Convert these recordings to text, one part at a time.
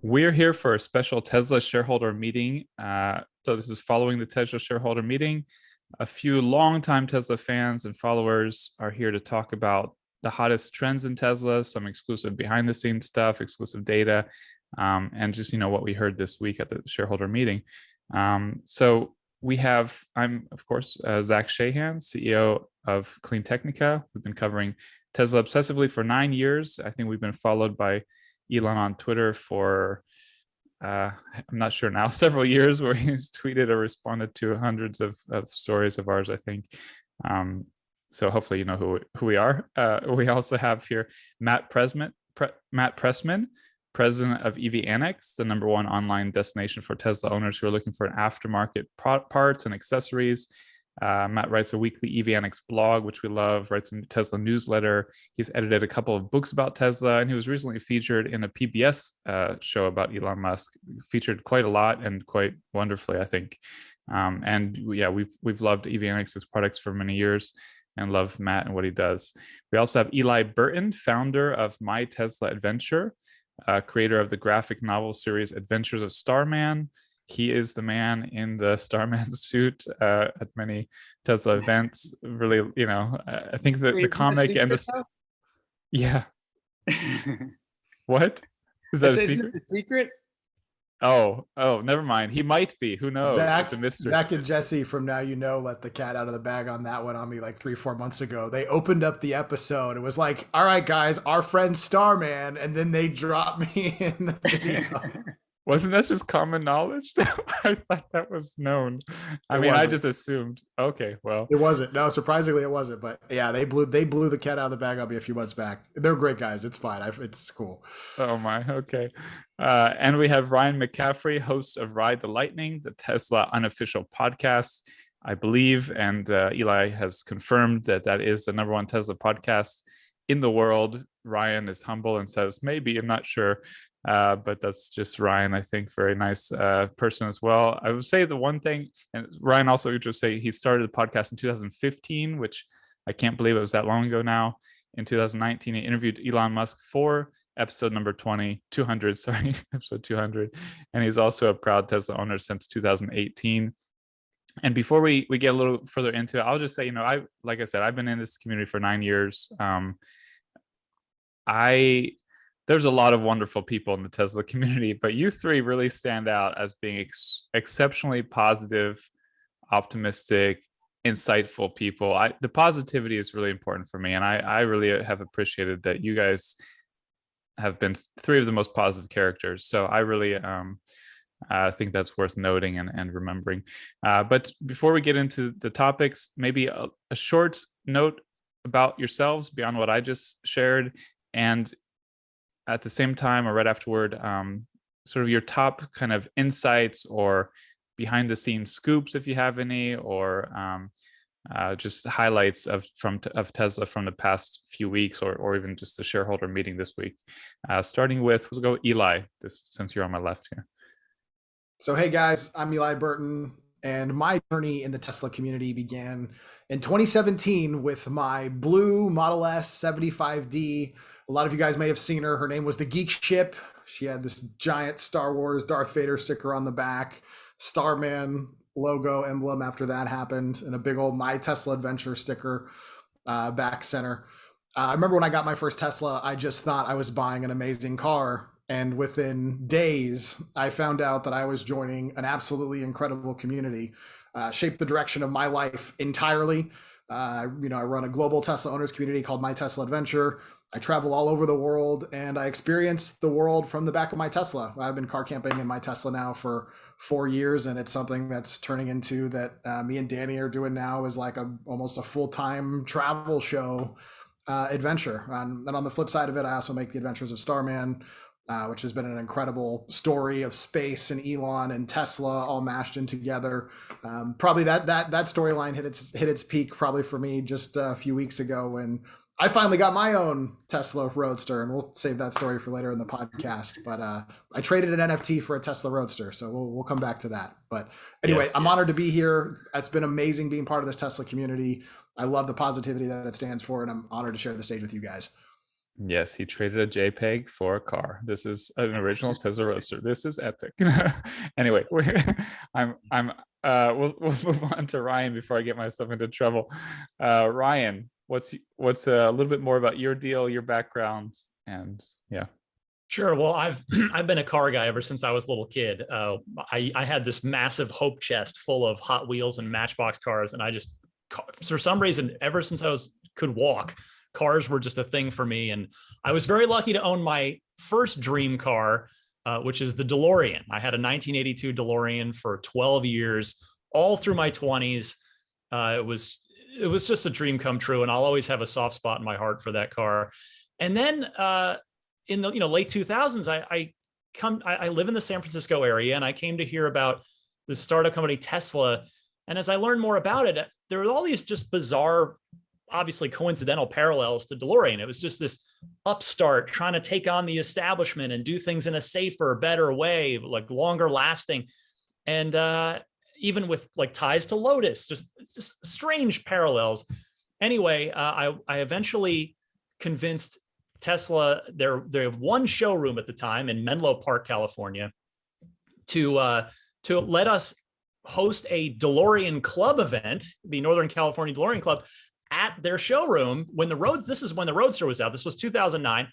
We're here for a special Tesla shareholder meeting. So this is following the Tesla shareholder meeting. A few longtime Tesla fans and followers are here to talk about the hottest trends in Tesla, some exclusive behind the scenes stuff, exclusive data, and just what we heard this week at the shareholder meeting. So I'm of course Zach Shaha, CEO of CleanTechnica. We've been covering Tesla obsessively for 9 years. I think we've been followed by Elon on Twitter for I'm not sure now, several years, where he's tweeted or responded to hundreds of stories of ours, I think. So hopefully you know who we are. We also have here Matt Pressman, president of EVANNEX, the #1 online destination for Tesla owners who are looking for an aftermarket parts and accessories. Matt writes a weekly EVANNEX blog, which we love, writes a Tesla newsletter. He's edited a couple of books about Tesla, and he was recently featured in a PBS show about Elon Musk, featured quite a lot and quite wonderfully, I think. And yeah, we've loved EVANNEX's products for many years and love Matt and what he does. We also have Eli Burton, founder of My Tesla Adventure, creator of the graphic novel series Adventures of Starman. He is the man in the Starman suit at many Tesla events. Really, I think that the comic and the yeah. What is that a secret? Secret? Oh, never mind. He might be. Who knows? It's a mystery. Zach and Jesse from Now You Know let the cat out of the bag on that one on me like 3-4 months ago. They opened up the episode. It was like, all right, guys, our friend Starman. And then they dropped me in the video. Wasn't that just common knowledge? I thought that was known. I just assumed. Okay, well. It wasn't. No, surprisingly it wasn't. But yeah, they blew the cat out of the bag on me a few months back. They're great guys. It's fine. It's cool. Oh my, okay. And we have Ryan McCaffrey, host of Ride the Lightning, the Tesla Unofficial Podcast, I believe. And Eli has confirmed that is the #1 Tesla podcast in the world. Ryan is humble and says, maybe, I'm not sure. But that's just Ryan, I think. Very nice person as well. I would say the one thing, and Ryan also would just say he started the podcast in 2015, which I can't believe it was that long ago now. In 2019, he interviewed Elon Musk for episode number 200, episode 200. And he's also a proud Tesla owner since 2018. And before we get a little further into it, I'll just say, like I said, I've been in this community for 9 years. There's a lot of wonderful people in the Tesla community, but you three really stand out as being exceptionally positive, optimistic, insightful people. The positivity is really important for me, and I really have appreciated that you guys have been three of the most positive characters. So I really think that's worth noting and remembering. But before we get into the topics, maybe a short note about yourselves beyond what I just shared, and at the same time or right afterward, sort of your top kind of insights or behind the scenes scoops, if you have any, or just highlights of Tesla from the past few weeks, or even just the shareholder meeting this week. Starting with, we'll go Eli, since you're on my left here. So, hey guys, I'm Eli Burton, and my journey in the Tesla community began in 2017 with my blue Model S 75D. A lot of you guys may have seen her. Her name was the Geek Ship. She had this giant Star Wars Darth Vader sticker on the back, Starman logo emblem after that happened, and a big old My Tesla Adventure sticker back center. I remember when I got my first Tesla, I just thought I was buying an amazing car. And within days, I found out that I was joining an absolutely incredible community, shaped the direction of my life entirely. I run a global Tesla owners community called My Tesla Adventure. I travel all over the world, and I experience the world from the back of my Tesla. I've been car camping in my Tesla now for 4 years, and it's something that's turning into that me and Danny are doing now is like almost a full-time travel show adventure. And on the flip side of it, I also make the Adventures of Starman, which has been an incredible story of space and Elon and Tesla all mashed in together. Probably that storyline hit its peak probably for me just a few weeks ago when I finally got my own Tesla Roadster, and we'll save that story for later in the podcast. But I traded an NFT for a Tesla Roadster, so we'll come back to that. But anyway, I'm honored to be here. It's been amazing being part of this Tesla community. I love the positivity that it stands for, and I'm honored to share the stage with you guys. Yes, he traded a JPEG for a car. This is an original Tesla Roadster. This is epic. Anyway, we'll move on to Ryan before I get myself into trouble. Ryan, what's a little bit more about your deal, your background, and yeah. Sure. Well, I've I've been a car guy ever since I was a little kid. I had this massive hope chest full of Hot Wheels and Matchbox cars, and I just, for some reason, ever since could walk, cars were just a thing for me. And I was very lucky to own my first dream car, which is the DeLorean. I had a 1982 DeLorean for 12 years, all through my 20s. It was just a dream come true, and I'll always have a soft spot in my heart for that car. And then in the late 2000s, I live in the San Francisco area, and I came to hear about the startup company Tesla. And as I learned more about it, there were all these just bizarre, obviously coincidental parallels to DeLorean. It was just this upstart trying to take on the establishment and do things in a safer, better way, like longer lasting. And even with like ties to Lotus, just strange parallels. Anyway, I eventually convinced Tesla, they have one showroom at the time in Menlo Park, California, to let us host a DeLorean Club event, the Northern California DeLorean Club, at their showroom this is when the Roadster was out. This was 2009.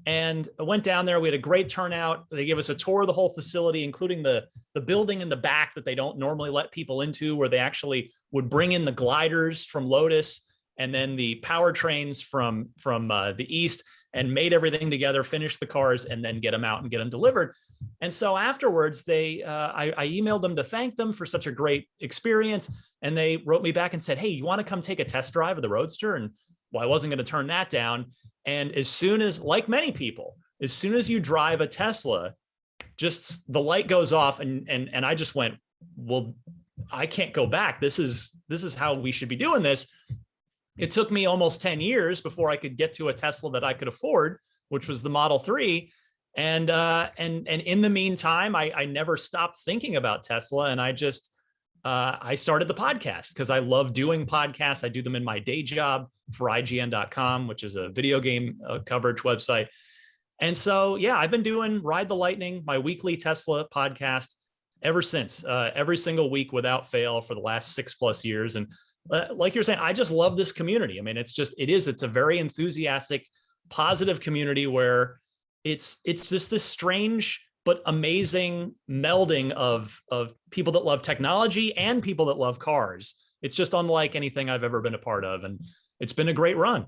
And I went down there. We had a great turnout. They gave us a tour of the whole facility, including the building in the back that they don't normally let people into, where they actually would bring in the gliders from Lotus and then the powertrains from the East, and made everything together, finished the cars, and then get them out and get them delivered. And so afterwards, I emailed them to thank them for such a great experience. And they wrote me back and said, hey, you want to come take a test drive of the Roadster? And well, I wasn't going to turn that down. And as soon as, like many people, as soon as you drive a Tesla, just the light goes off, and I just went, well, I can't go back. This is how we should be doing this. It took me almost 10 years before I could get to a Tesla that I could afford, which was the Model 3. And in the meantime, I never stopped thinking about Tesla. And I started the podcast because I love doing podcasts. I do them in my day job for IGN.com, which is a video game coverage website. And so, yeah, I've been doing Ride the Lightning, my weekly Tesla podcast, ever since, every single week without fail for the last 6+ years. And like you're saying, I just love this community. I mean, it's a very enthusiastic, positive community where it's just this strange but amazing melding of people that love technology and people that love cars. It's just unlike anything I've ever been a part of. And it's been a great run.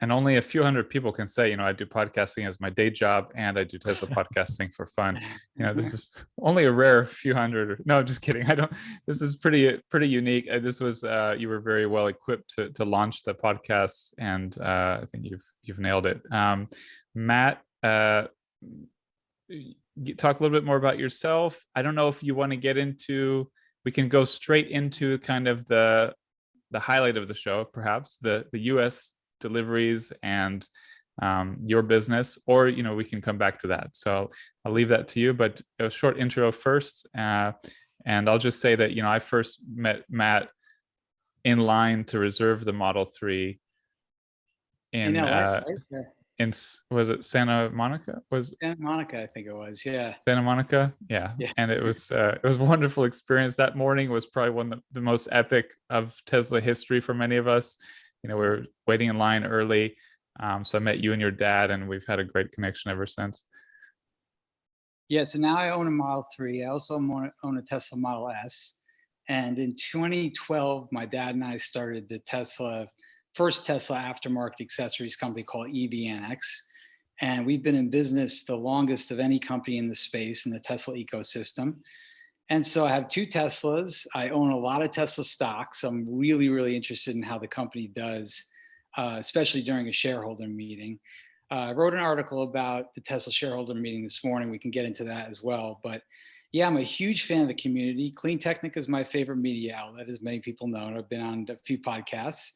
And only a few hundred people can say, I do podcasting as my day job, and I do Tesla podcasting for fun. This is only a rare few hundred. No, just kidding. This is pretty unique. This was, you were very well equipped to launch the podcast, and I think you've nailed it. Matt, talk a little bit more about yourself. I don't know if you want to get into, we can go straight into kind of the highlight of the show, perhaps the Us Deliveries and your business, or we can come back to that. So I'll leave that to you, but a short intro first, and I'll just say that I first met Matt in line to reserve the Model 3 in was it Santa Monica? Santa Monica, I think it was. Yeah, Santa Monica. Yeah. And it was a wonderful experience. That morning was probably one of the most epic of Tesla history for many of us. We were waiting in line early. So I met you and your dad, and we've had a great connection ever since. Yeah, so now I own a Model 3. I also own a Tesla Model S. And in 2012, my dad and I started the first Tesla aftermarket accessories company called EVANNEX. And we've been in business the longest of any company in the space in the Tesla ecosystem. And so I have 2 Teslas. I own a lot of Tesla stocks. I'm really, really interested in how the company does, especially during a shareholder meeting. I wrote an article about the Tesla shareholder meeting this morning. We can get into that as well. But yeah, I'm a huge fan of the community. CleanTechnica is my favorite media outlet, as many people know. I've been on a few podcasts.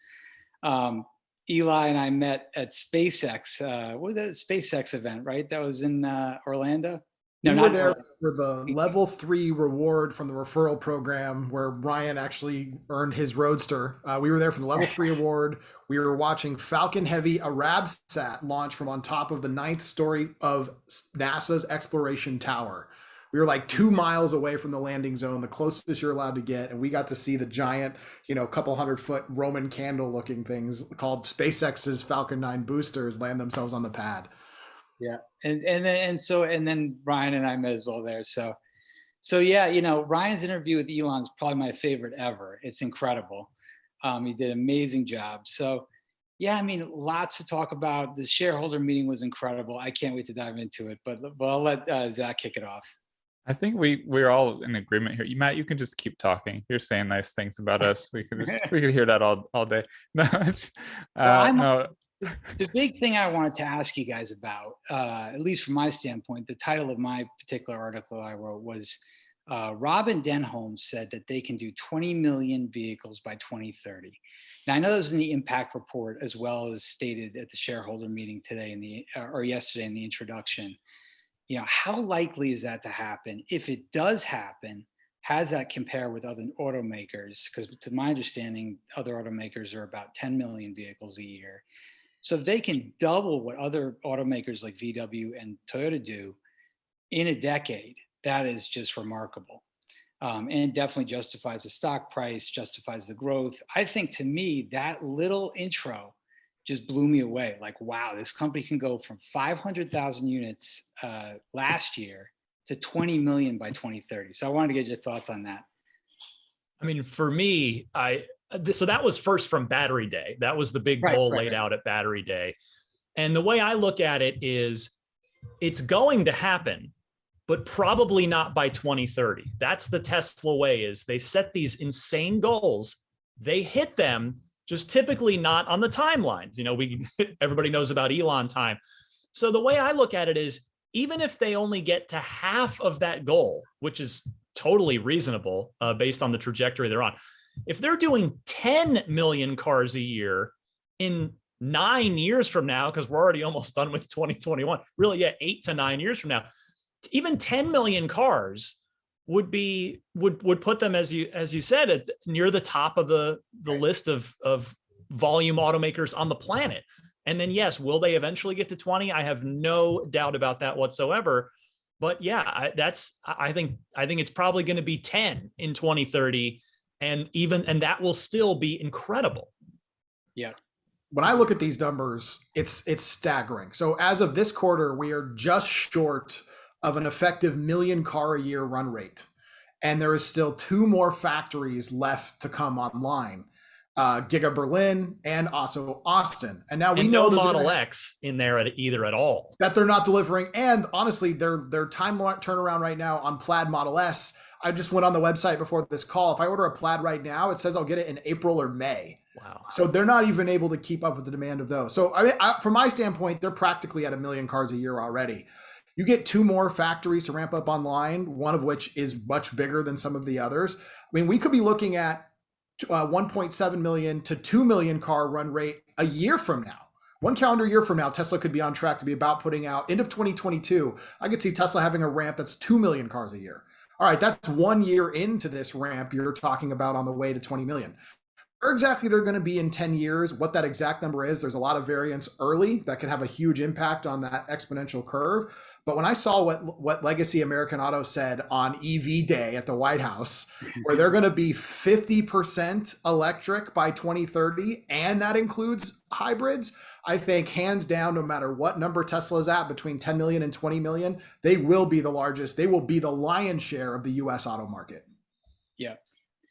Eli and I met at SpaceX, what was that SpaceX event, right? That was in Orlando. No, We were not there early. for the level 3 reward from the referral program where Ryan actually earned his Roadster. We were there for the level 3 award. We were watching Falcon Heavy Arabsat launch from on top of the 9th story of NASA's exploration tower. We were like 2 miles away from the landing zone, the closest you're allowed to get. And we got to see the giant, couple 100-foot Roman candle looking things called SpaceX's Falcon 9 boosters land themselves on the pad. Yeah. And then Ryan and I met as well there. So yeah, Ryan's interview with Elon's probably my favorite ever. It's incredible. He did an amazing job. So yeah, I mean, lots to talk about. The shareholder meeting was incredible. I can't wait to dive into it, but I'll let Zach kick it off. I think we're all in agreement here. Matt, you can just keep talking. You're saying nice things about us. We could hear that all day. No, no. The big thing I wanted to ask you guys about, at least from my standpoint, the title of my particular article I wrote was Robin Denholm said that they can do 20 million vehicles by 2030. Now I know that was in the impact report as well as stated at the shareholder meeting today or yesterday in the introduction. How likely is that to happen? If it does happen, how does that compare with other automakers? Because to my understanding, other automakers are about 10 million vehicles a year. So if they can double what other automakers like VW and Toyota do in a decade, that is just remarkable. And it definitely justifies the stock price, justifies the growth. I think to me, that little intro just blew me away. Like, wow, this company can go from 500,000 units last year to 20 million by 2030. So I wanted to get your thoughts on that. I mean, for me, so that was first from Battery Day. That was the big goal laid out at Battery Day. And the way I look at it is it's going to happen, but probably not by 2030. That's the Tesla way, is they set these insane goals. They hit them, just typically not on the timelines. Everybody knows about Elon time. So the way I look at it is, even if they only get to half of that goal, which is totally reasonable based on the trajectory they're on, if they're doing 10 million cars a year in 9 years from now, because we're already almost done with 2021, really, yeah, 8 to 9 years from now, even 10 million cars would put them, as you said, near the top of the list of volume automakers on the planet. And then, yes, will they eventually get to 20? I have no doubt about that whatsoever. But yeah, I think it's probably going to be 10 in 2030, and that will still be incredible. Yeah. When I look at these numbers, it's staggering. So as of this quarter, we are just short of an effective million car a year run rate. And there is still 2 more factories left to come online. Giga Berlin and also Austin. And now we know no Model X in there at all. That they're not delivering. And honestly, their time turnaround right now on Plaid Model S, I just went on the website before this call. If I order a Plaid right now, it says I'll get it in April or May. Wow. So they're not even able to keep up with the demand of those. So I mean, from my standpoint, they're practically at 1 million cars a year already. You get 2 more factories to ramp up online, one of which is much bigger than some of the others. I mean, we could be looking at 1.7 million to 2 million car run rate a year from now. 1 calendar year from now, Tesla could be on track to be about putting out, end of 2022, I could see Tesla having a ramp that's 2 million cars a year. All right, that's 1 year into this ramp you're talking about on the way to 20 million. Where exactly they're going to be in 10 years, what that exact number is, there's a lot of variance early that can have a huge impact on that exponential curve. But when I saw what Legacy American Auto said on EV Day at the White House, where they're going to be 50% electric by 2030, and that includes hybrids, I think hands down, no matter what number Tesla is at, between 10 million and 20 million, they will be the largest. They will be the lion's share of the U.S. auto market. Yeah.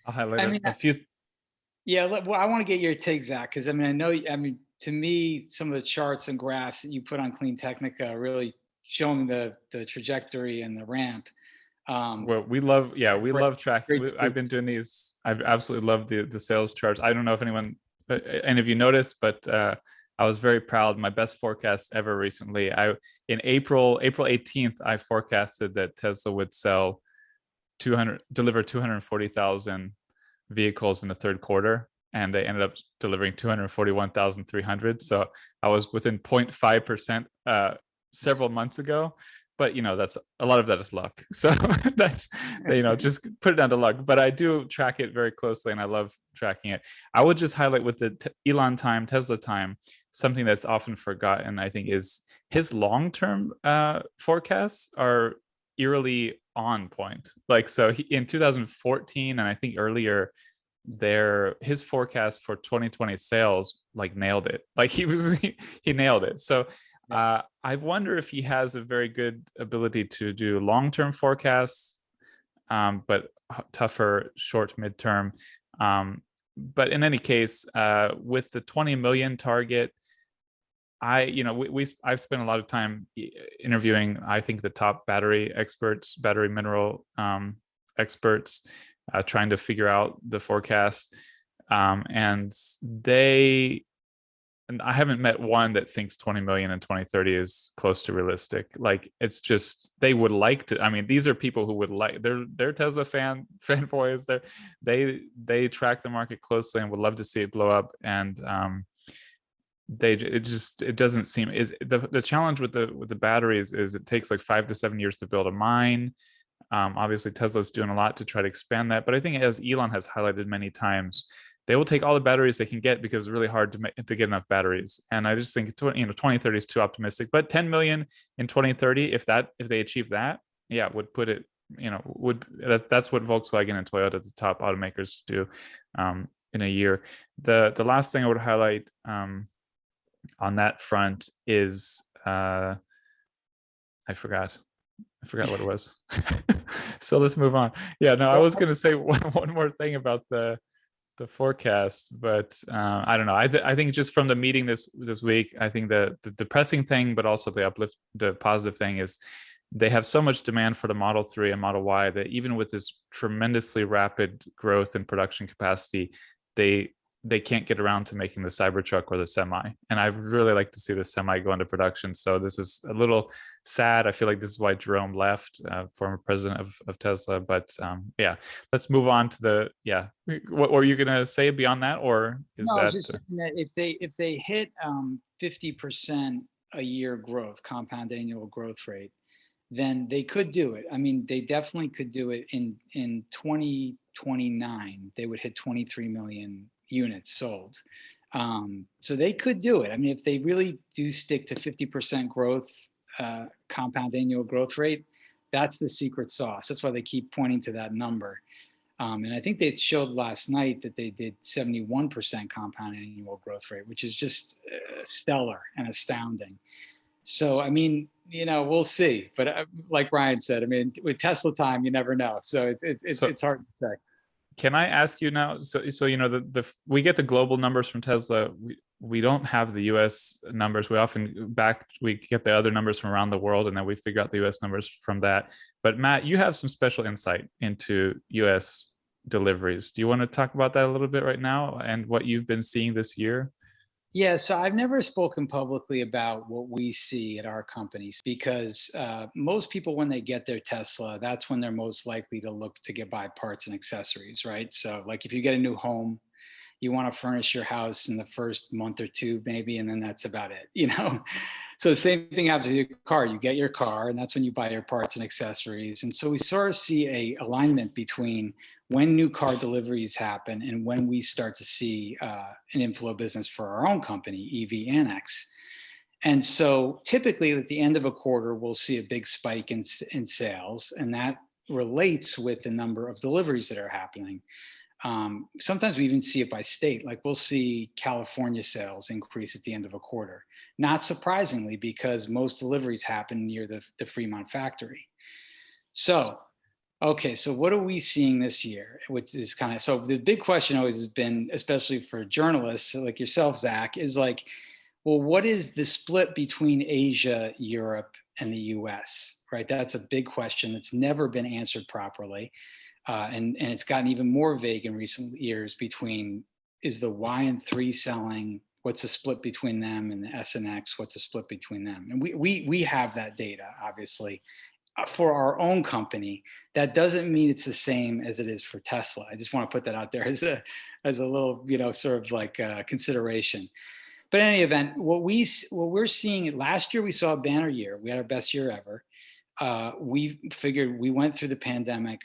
I'll highlight a few. Yeah, well, I want to get your take, Zach, because I mean, to me, some of the charts and graphs that you put on CleanTechnica really showing the trajectory and the ramp. Well, we love tracking. I've been doing these. I've absolutely loved the sales charts. I don't know if any of you noticed, but I was very proud. My best forecast ever recently. In April 18th, I forecasted that Tesla would deliver 240,000 vehicles in the third quarter, and they ended up delivering 241,300. So I was within 0.5% several months ago. but that's a lot of that is luck. So that's, just put it down to luck. But I do track it very closely, and I love tracking it. I would just highlight with the Elon time, Tesla time, something that's often forgotten, I think, is his long-term forecasts are eerily on point. Like, so in 2014, and I think earlier, his forecast for 2020 sales like nailed it. Like he nailed it. So I wonder if he has a very good ability to do long-term forecasts, but tougher short midterm. But in any case, with the 20 million target, I've spent a lot of time interviewing, I think, the top battery experts, battery mineral experts, trying to figure out the forecast. And I haven't met one that thinks 20 million in 2030 is close to realistic. Like, it's just, they would like to. I mean, these are people who would like, they're Tesla fanboys. They track the market closely and would love to see it blow up. And it doesn't seem, is the challenge with the batteries is it takes like 5 to 7 years to build a mine. Obviously Tesla's doing a lot to try to expand that, but I think, as Elon has highlighted many times, they will take all the batteries they can get because it's really hard to get enough batteries. And I just think 2030 is too optimistic. But 10 million in 2030, if they achieve that, yeah, would put it, that's what Volkswagen and Toyota, the top automakers, do in a year. The last thing I would highlight on that front is I forgot what it was. So let's move on. Yeah, no, I was going to say one more thing about the forecast, but I don't know. I think just from the meeting this week, I think the depressing thing, but also the positive thing, is they have so much demand for the Model 3 and Model Y that even with this tremendously rapid growth in production capacity, they can't get around to making the Cybertruck or the Semi. And I'd really like to see the Semi go into production. So this is a little sad. I feel like this is why Jerome left, former president of Tesla. But yeah, let's move on to what were you going to say beyond that? Or is no, that? I was just that if they hit 50% a year growth, compound annual growth rate, then they could do it. I mean, they definitely could do it in 2029. They would hit 23 million units sold. So they could do it. I mean, if they really do stick to 50% growth, compound annual growth rate, that's the secret sauce. That's why they keep pointing to that number. And I think they showed last night that they did 71% compound annual growth rate, which is just stellar and astounding. So, I mean, we'll see. But like Ryan said, I mean, with Tesla time, you never know. So it's hard to say. Can I ask you now? So we get the global numbers from Tesla. We don't have the U.S. numbers. We get the other numbers from around the world, and then we figure out the U.S. numbers from that. But Matt, you have some special insight into U.S. deliveries. Do you want to talk about that a little bit right now and what you've been seeing this year? Yeah, so I've never spoken publicly about what we see at our companies because most people, when they get their Tesla, that's when they're most likely to look to buy parts and accessories, right? So like if you get a new home, you want to furnish your house in the first month or two, maybe, and then that's about it, So the same thing happens with your car. You get your car, and that's when you buy your parts and accessories. And so we sort of see a alignment between when new car deliveries happen and when we start to see an inflow business for our own company, EVANNEX. And so typically at the end of a quarter, we'll see a big spike in sales, and that relates with the number of deliveries that are happening. Sometimes we even see it by state. Like we'll see California sales increase at the end of a quarter. Not surprisingly, because most deliveries happen near the Fremont factory. So, okay, so what are we seeing this year? Which is so the big question always has been, especially for journalists like yourself, Zach, is like, well, what is the split between Asia, Europe, and the US, right? That's a big question that's never been answered properly. And it's gotten even more vague in recent years between, is the Y and 3 selling, what's the split between them, and the S and X, what's the split between them? And we have that data, obviously, for our own company. That doesn't mean it's the same as it is for Tesla. I just want to put that out there as a little, sort of like consideration. But in any event, what we're seeing, last year we saw a banner year. We had our best year ever. we figured we went through the pandemic.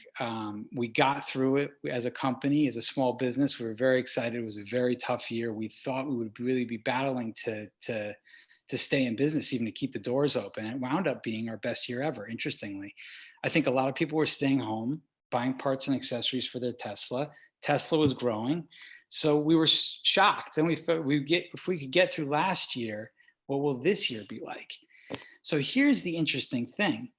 We got through it as a company, as a small business. We were very excited. It was a very tough year. We thought we would really be battling to stay in business, even to keep the doors open. And it wound up being our best year ever, interestingly. I think a lot of people were staying home, buying parts and accessories for their Tesla. Tesla was growing. So we were shocked. And we thought if we could get through last year, what will this year be like? So here's the interesting thing.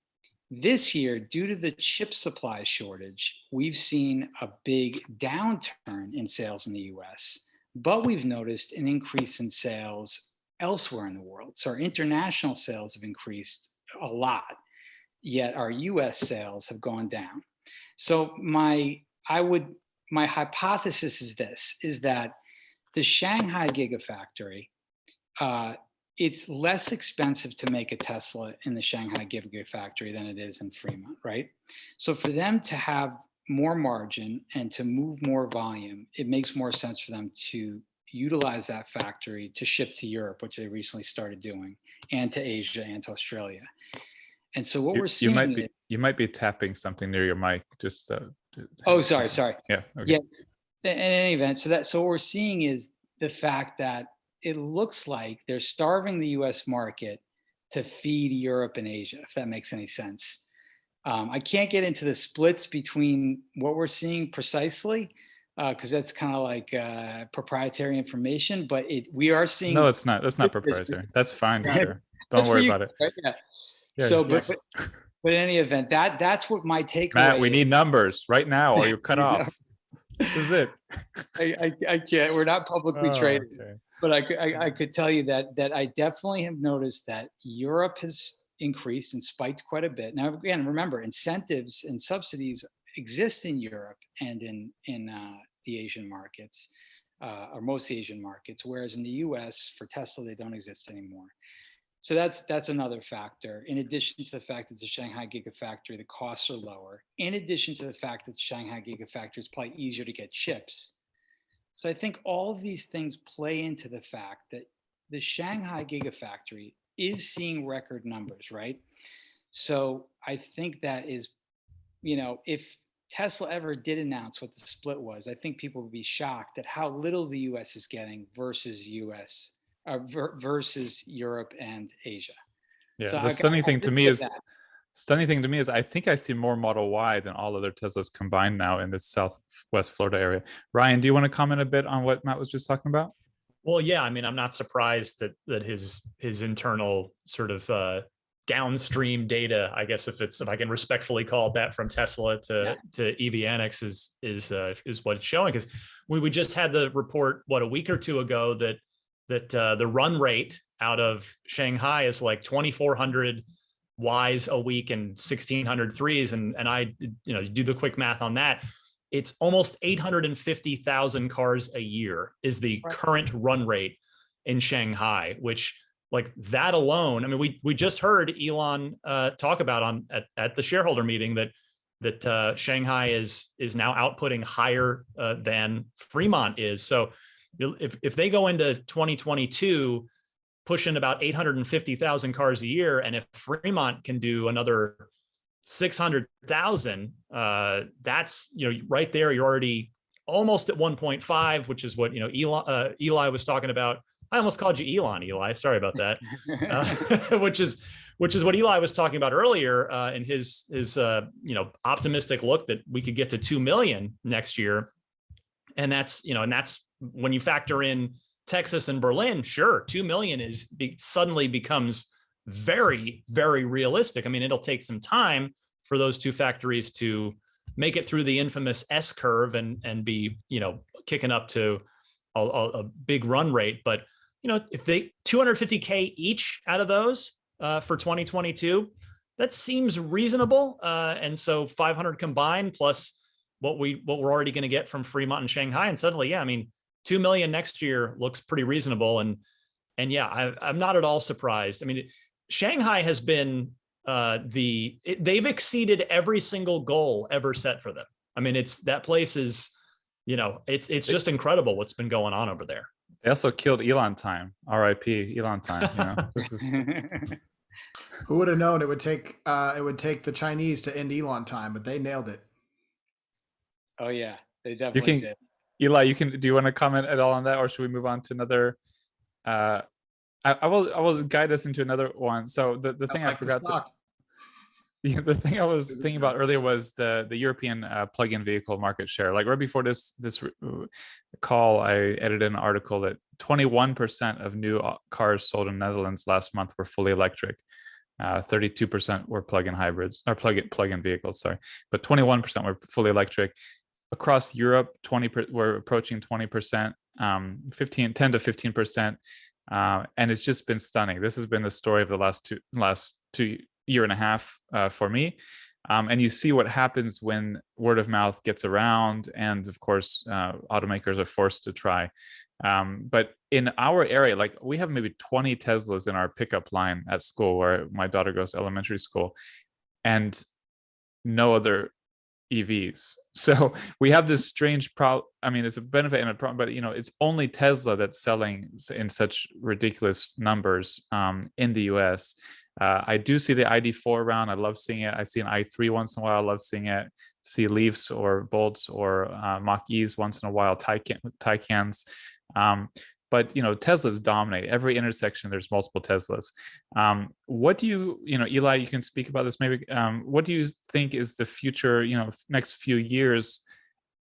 This year, due to the chip supply shortage, we've seen a big downturn in sales in the US, but we've noticed an increase in sales elsewhere in the world. So our international sales have increased a lot, yet our US sales have gone down. So my hypothesis is that the Shanghai Gigafactory, it's less expensive to make a Tesla in the Shanghai Gigafactory than it is in Fremont, right? So for them to have more margin and to move more volume, it makes more sense for them to utilize that factory to ship to Europe, which they recently started doing, and to Asia and to Australia. And so what we're seeing you might be tapping something near your mic. Just sorry. Yeah. Okay. Yeah. In any event, so what we're seeing is the fact that it looks like they're starving the US market to feed Europe and Asia, if that makes any sense. I can't get into the splits between what we're seeing precisely, because that's kind of like proprietary information, but we are seeing. No, it's not. That's not proprietary. That's fine. Sure. Don't worry about it. Right? Yeah. Yeah, So, but in any event, that's what my takeaway. Matt, we need numbers right now, or you're cut off. This is it. I can't. We're not publicly traded. Okay. But I could tell you that I definitely have noticed that Europe has increased and spiked quite a bit. Now, again, remember, incentives and subsidies exist in Europe and in the Asian markets, or most Asian markets, whereas in the US, for Tesla, they don't exist anymore. So that's another factor. In addition to the fact that the Shanghai Gigafactory, the costs are lower. In addition to the fact that the Shanghai Gigafactory is probably easier to get chips. So I think all of these things play into the fact that the Shanghai Gigafactory is seeing record numbers, right? So I think that is, if Tesla ever did announce what the split was, I think people would be shocked at how little the US is getting versus Europe and Asia. Yeah, so the stunning thing to me is I think I see more Model Y than all other Teslas combined now in the Southwest Florida area. Ryan, do you want to comment a bit on what Matt was just talking about? Well, yeah, I mean, I'm not surprised that his internal sort of downstream data, I guess if I can respectfully call it that, from Tesla to EVANNEX is what it's showing. Because we just had the report a week or two ago that the run rate out of Shanghai is like 2,400 Ys a week and 1,600 threes, and I do the quick math on that. It's almost 850,000 cars a year is the current run rate in Shanghai, which, like, that alone, I mean, we just heard Elon talk about at the shareholder meeting that Shanghai is now outputting higher than Fremont is. So if they go into 2022 pushing about 850,000 cars a year, and if Fremont can do another 600,000, that's, right there, you're already almost at 1.5, which is what Eli was talking about. I almost called you Elon, Eli. Sorry about that. Which is what Eli was talking about earlier in his optimistic look that we could get to 2 million next year, and that's when you factor in Texas and Berlin. Sure, 2 million suddenly becomes very, very realistic. I mean, it'll take some time for those two factories to make it through the infamous S curve and be, kicking up to a big run rate. But, if they 250K each out of those for 2022, that seems reasonable. And so 500 combined plus what we're already going to get from Fremont and Shanghai. And suddenly, 2 million next year looks pretty reasonable. And I'm not at all surprised. I mean, Shanghai has been they've exceeded every single goal ever set for them. I mean, that place is, it's just incredible what's been going on over there. They also killed Elon time. R.I.P. Elon time. Who would have known it would take the Chinese to end Elon time, but they nailed it. Oh yeah, they You definitely can, did. Eli, do you want to comment at all on that, or should we move on to another? I will guide us into another one. So the thing I Like the forgot to, stock. the thing I was thinking about earlier was the European plug-in vehicle market share. Like right before this call, I edited an article that 21% of new cars sold in Netherlands last month were fully electric. 32% were plug-in hybrids or plug-in vehicles. Sorry, but 21% were fully electric. Across Europe, we're approaching 20%, 10 to 15%. And it's just been stunning. This has been the story of the last two year and a half for me. And you see what happens when word of mouth gets around, and of course, automakers are forced to try. But in our area, like we have maybe 20 Teslas in our pickup line at school where my daughter goes to elementary school, and no other EVs. So we have this strange problem. I mean, it's a benefit and a problem, but it's only Tesla that's selling in such ridiculous numbers in the US. I do see the ID4 around. I love seeing it. I see an i3 once in a while. I love seeing it. See Leafs or Bolts or Mach-E's once in a while. Taycans. But Teslas dominate every intersection. There's multiple Teslas. What do you Eli, you can speak about this maybe. What do you think is the future next few years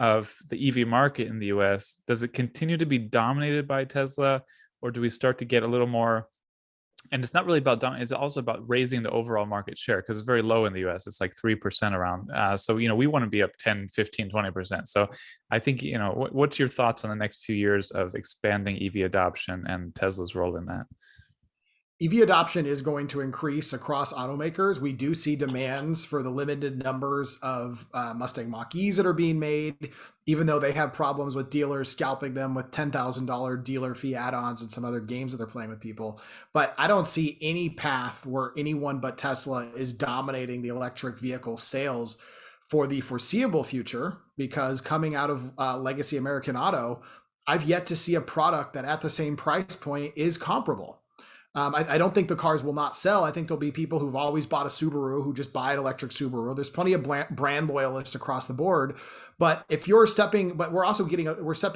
of the EV market in the US? Does it continue to be dominated by Tesla, or do we start to get a little more? And it's not really about it's also about raising the overall market share, because it's very low in the US. It's like 3% around. So we want to be up 10, 15, 20%. So I think what's your thoughts on the next few years of expanding EV adoption and Tesla's role in that? EV adoption is going to increase across automakers. We do see demands for the limited numbers of Mustang Mach-E's that are being made, even though they have problems with dealers scalping them with $10,000 dealer fee add-ons and some other games that they're playing with people. But I don't see any path where anyone but Tesla is dominating the electric vehicle sales for the foreseeable future, because coming out of legacy American Auto, I've yet to see a product that at the same price point is comparable. I don't think the cars will not sell. I think there'll be people who've always bought a Subaru who just buy an electric Subaru. There's plenty of brand loyalists across the board. But we're stepping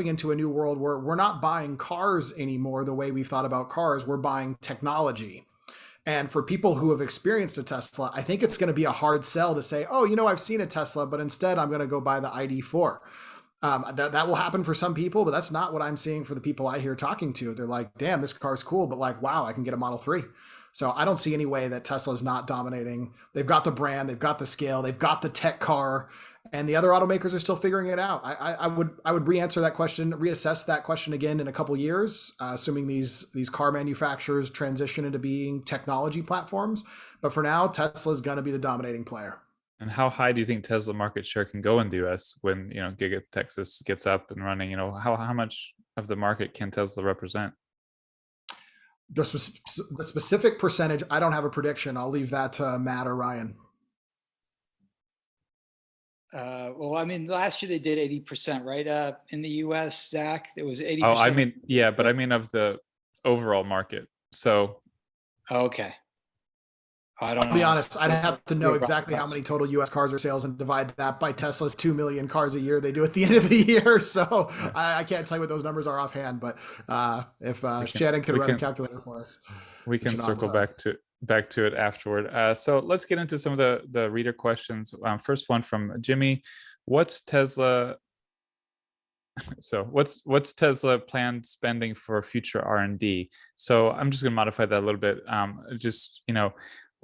into a new world where we're not buying cars anymore the way we've thought about cars. We're buying technology. And for people who have experienced a Tesla, I think it's going to be a hard sell to say, oh, I've seen a Tesla, but instead I'm going to go buy the ID4. That will happen for some people, but that's not what I'm seeing for the people I hear talking to. They're like, damn, this car's cool, but like, wow, I can get a Model 3. So I don't see any way that Tesla's not dominating. They've got the brand, they've got the scale, they've got the tech car, and the other automakers are still figuring it out. I would re-answer that question, reassess that question again in a couple years, assuming these car manufacturers transition into being technology platforms. But for now, Tesla's going to be the dominating player. And how high do you think Tesla market share can go in the US when Giga Texas gets up and running? How much of the market can Tesla represent? The specific percentage, I don't have a prediction. I'll leave that to Matt or Ryan. Well, I mean, last year they did 80%, right? In the US, Zach, it was 80%. Oh, I mean, yeah, but I mean of the overall market. So. Okay. I don't know. To be honest, I'd have to know exactly how many total U.S. cars are sales and divide that by Tesla's 2 million cars a year they do at the end of the year. So I can't tell you what those numbers are offhand, but if Shannon could run a calculator for us. We can circle back to it afterward. So let's get into some of the reader questions. First one from Jimmy. What's Tesla planned spending for future R&D? So I'm just going to modify that a little bit.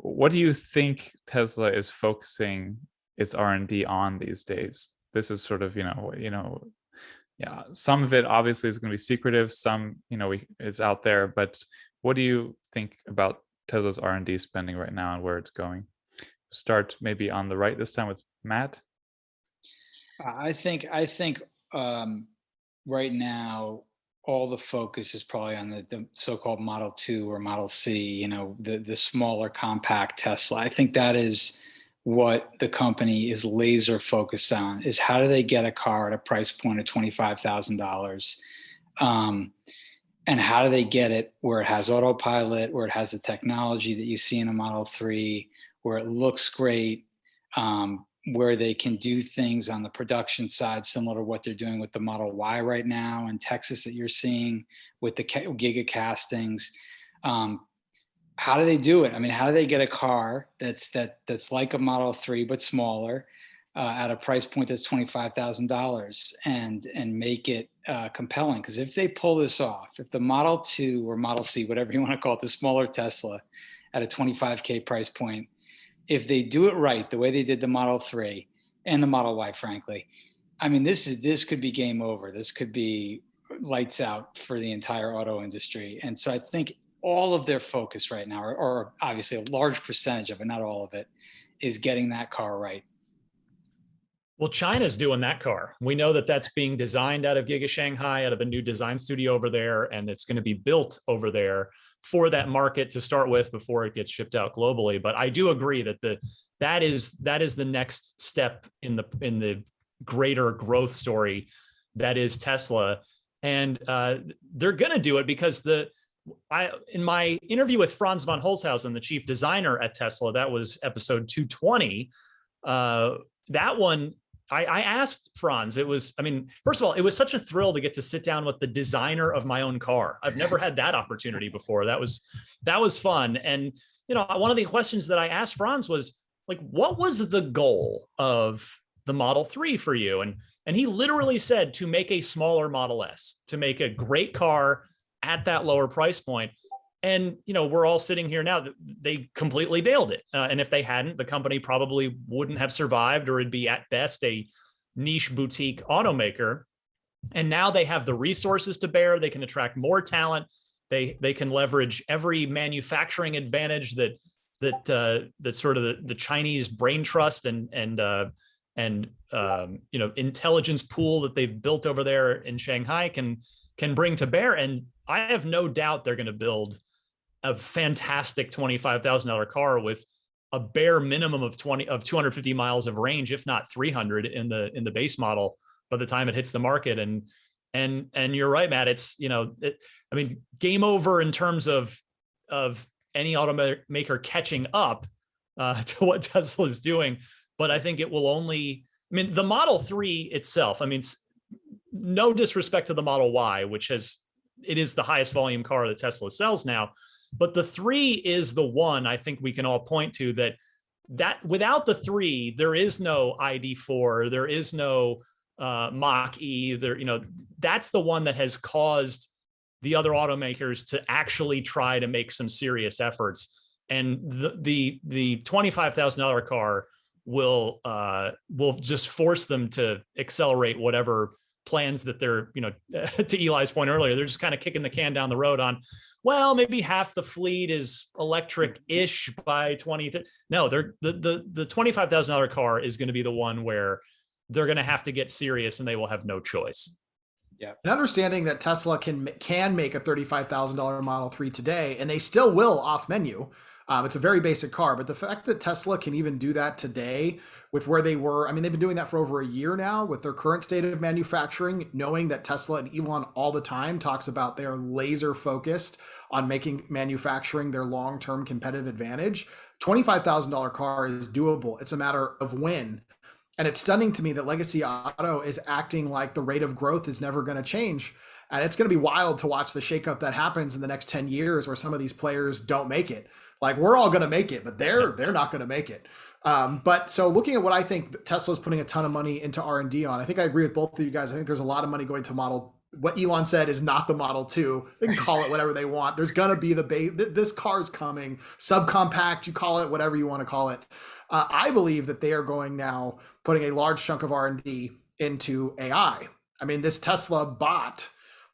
What do you think Tesla is focusing its R&D on these days? This is sort of, yeah, some of it obviously is going to be secretive. Some, is out there. But what do you think about Tesla's R&D spending right now and where it's going? Start maybe on the right this time with Matt. I think right now, all the focus is probably on the so-called Model 2 or Model C, the smaller compact Tesla. I think that is what the company is laser focused on, is how do they get a car at a price point of $25,000. And how do they get it where it has autopilot, where it has the technology that you see in a Model 3, where it looks great, where they can do things on the production side similar to what they're doing with the Model Y right now in Texas that you're seeing with the Giga castings. How do they do it? I mean, how do they get a car that's like a Model 3 but smaller, at a price point that's $25,000 and make it compelling? Because if they pull this off, if the Model 2 or Model C, whatever you want to call it, the smaller Tesla at a $25K price point, if they do it right, the way they did the Model 3 and the Model Y, frankly, I mean, this could be game over. This could be lights out for the entire auto industry. And so I think all of their focus right now, or obviously a large percentage of it, not all of it, is getting that car right. Well, China's doing that car. We know that that's being designed out of Giga Shanghai, out of the new design studio over there, and it's going to be built over there for that market to start with before it gets shipped out globally. But I do agree that that is the next step in the greater growth story that is Tesla, and they're going to do it because in my interview with Franz von Holzhausen, the chief designer at Tesla, that was episode 220. That one, I asked Franz, first of all, it was such a thrill to get to sit down with the designer of my own car. I've never had that opportunity before. That was fun. And, one of the questions that I asked Franz was like, what was the goal of the Model 3 for you? And he literally said to make a smaller Model S, to make a great car at that lower price point. And, we're all sitting here now, they completely nailed it. And if they hadn't, the company probably wouldn't have survived, or it'd be at best a niche boutique automaker. And now they have the resources to bear. They can attract more talent. They can leverage every manufacturing advantage that sort of the Chinese brain trust and intelligence pool that they've built over there in Shanghai can bring to bear. And I have no doubt they're going to build a fantastic $25,000 car with a bare minimum of 250 miles of range, if not 300 in the base model by the time it hits the market. And you're right, Matt. It's game over in terms of any automaker catching up to what Tesla is doing. But I think it will only. The Model 3 itself. No disrespect to the Model Y, which it is the highest volume car that Tesla sells now. But the 3 is the one I think we can all point to that without the 3, there is no ID4, there is no Mach-E. That's the one that has caused the other automakers to actually try to make some serious efforts. And the $25,000 car will just force them to accelerate whatever plans that they're, to Eli's point earlier, they're just kind of kicking the can down the road on, well, maybe half the fleet is electric-ish by 2030. No, the $25,000 car is going to be the one where they're going to have to get serious and they will have no choice. Yeah. And understanding that Tesla can make a $35,000 Model 3 today, and they still will off menu. It's a very basic car, but the fact that Tesla can even do that today with where they were, they've been doing that for over a year now with their current state of manufacturing, knowing that Tesla and Elon all the time talks about they are laser focused on making manufacturing their long-term competitive advantage. $25,000 car is doable. It's a matter of when. And it's stunning to me that Legacy Auto is acting like the rate of growth is never going to change. And it's going to be wild to watch the shakeup that happens in the next 10 years where some of these players don't make it. Like, we're all going to make it, but they're not going to make it. But so looking at what I think Tesla's putting a ton of money into R&D on, I think I agree with both of you guys. I think there's a lot of money going to what Elon said is not the Model 2. They can call it whatever they want. There's going to be this car's coming, subcompact, you call it whatever you want to call it. I believe that they are going now putting a large chunk of R&D into AI. This Tesla bot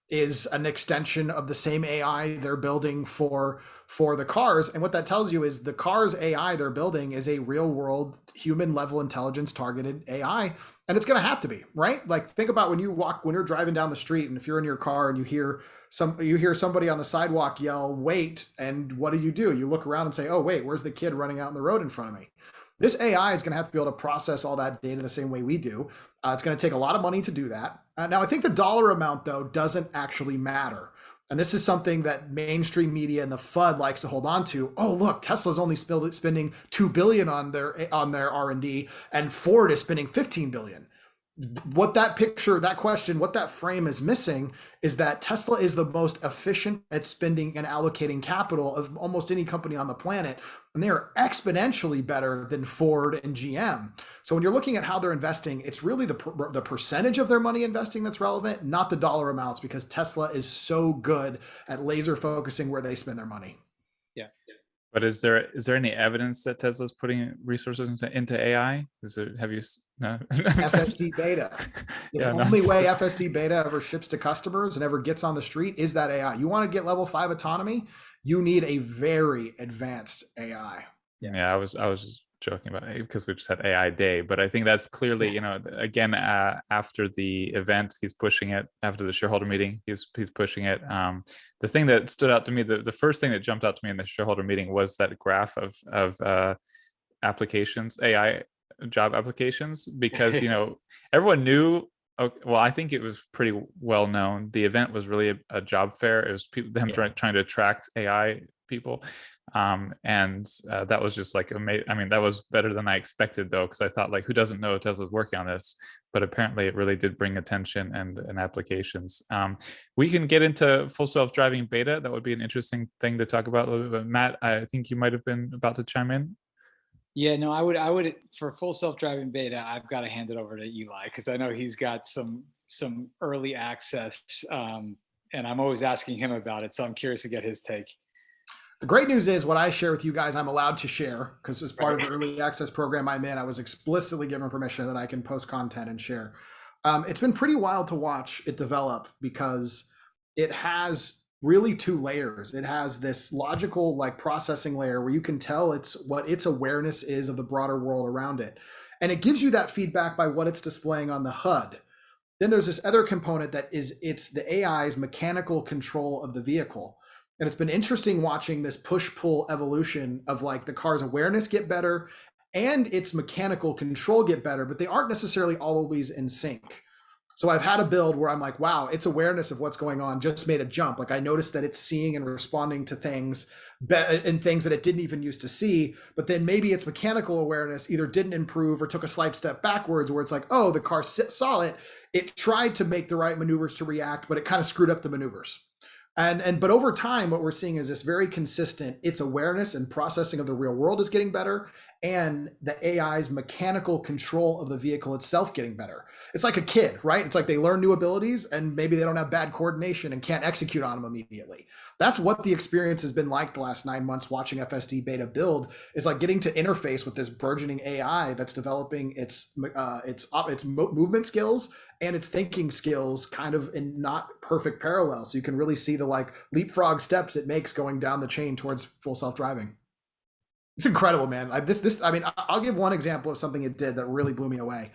is an extension of the same AI they're building for the cars. And what that tells you is the car's AI they're building is a real world human level intelligence targeted AI. And it's going to have to be, right? Like, think about when you're driving down the street, and if you're in your car and you hear somebody on the sidewalk yell, wait. And what do? You look around and say, oh, wait, where's the kid running out in the road in front of me? This AI is going to have to be able to process all that data the same way we do. It's going to take a lot of money to do that. Now, I think the dollar amount, though, doesn't actually matter. And this is something that mainstream media and the FUD likes to hold on to. Oh, look, Tesla's only spending $2 billion on their R&D, and Ford is spending $15 billion. What that frame is missing is that Tesla is the most efficient at spending and allocating capital of almost any company on the planet. And they are exponentially better than Ford and GM. So when you're looking at how they're investing, it's really the percentage of their money investing that's relevant, not the dollar amounts, because Tesla is so good at laser focusing where they spend their money. Yeah. But is there any evidence that Tesla's putting resources into AI? Have you no? FSD Beta. The only way FSD Beta ever ships to customers and ever gets on the street is that AI. You want to get level 5 autonomy, you need a very advanced AI. Yeah, I was just joking about it because we just had AI Day, but I think that's clearly, again, after the event, he's pushing it. After the shareholder meeting, he's pushing it. The thing that stood out to me, the first thing that jumped out to me in the shareholder meeting was that graph of applications, AI job applications, because everyone knew. Well, I think it was pretty well known. The event was really a job fair. It was trying to attract AI people. And that was just like amazing. I mean, that was better than I expected, though, because I thought, like, who doesn't know Tesla's working on this? But apparently it really did bring attention and applications. We can get into full self-driving beta. That would be an interesting thing to talk about a little bit. Matt, I think you might have been about to chime in. Yeah, no, I would for full self-driving beta, I've got to hand it over to Eli, because I know he's got some early access, and I'm always asking him about it. So I'm curious to get his take. The great news is what I share with you guys, I'm allowed to share, because as part of the early access program I'm in, I was explicitly given permission that I can post content and share. It's been pretty wild to watch it develop, because it has really 2 layers. It has this logical, like, processing layer where you can tell it's what its awareness is of the broader world around it. And it gives you that feedback by what it's displaying on the HUD. Then there's this other component that it's the AI's mechanical control of the vehicle. And it's been interesting watching this push-pull evolution of, like, the car's awareness get better and its mechanical control get better, but they aren't necessarily always in sync. So I've had a build where I'm like, wow, its awareness of what's going on just made a jump. Like, I noticed that it's seeing and responding to things and things that it didn't even used to see, but then maybe its mechanical awareness either didn't improve or took a slight step backwards, where it's like, oh, the car saw it. It tried to make the right maneuvers to react, but it kind of screwed up the maneuvers. But over time, what we're seeing is this very consistent, its awareness and processing of the real world is getting better, and the AI's mechanical control of the vehicle itself getting better. It's like a kid, right? It's like they learn new abilities and maybe they don't have bad coordination and can't execute on them immediately. That's what the experience has been like the last 9 months watching FSD Beta build. Is like getting to interface with this burgeoning AI that's developing its movement skills and its thinking skills kind of in not perfect parallel. So you can really see the, like, leapfrog steps it makes going down the chain towards full self-driving. It's incredible, man. I mean, I'll give one example of something it did that really blew me away.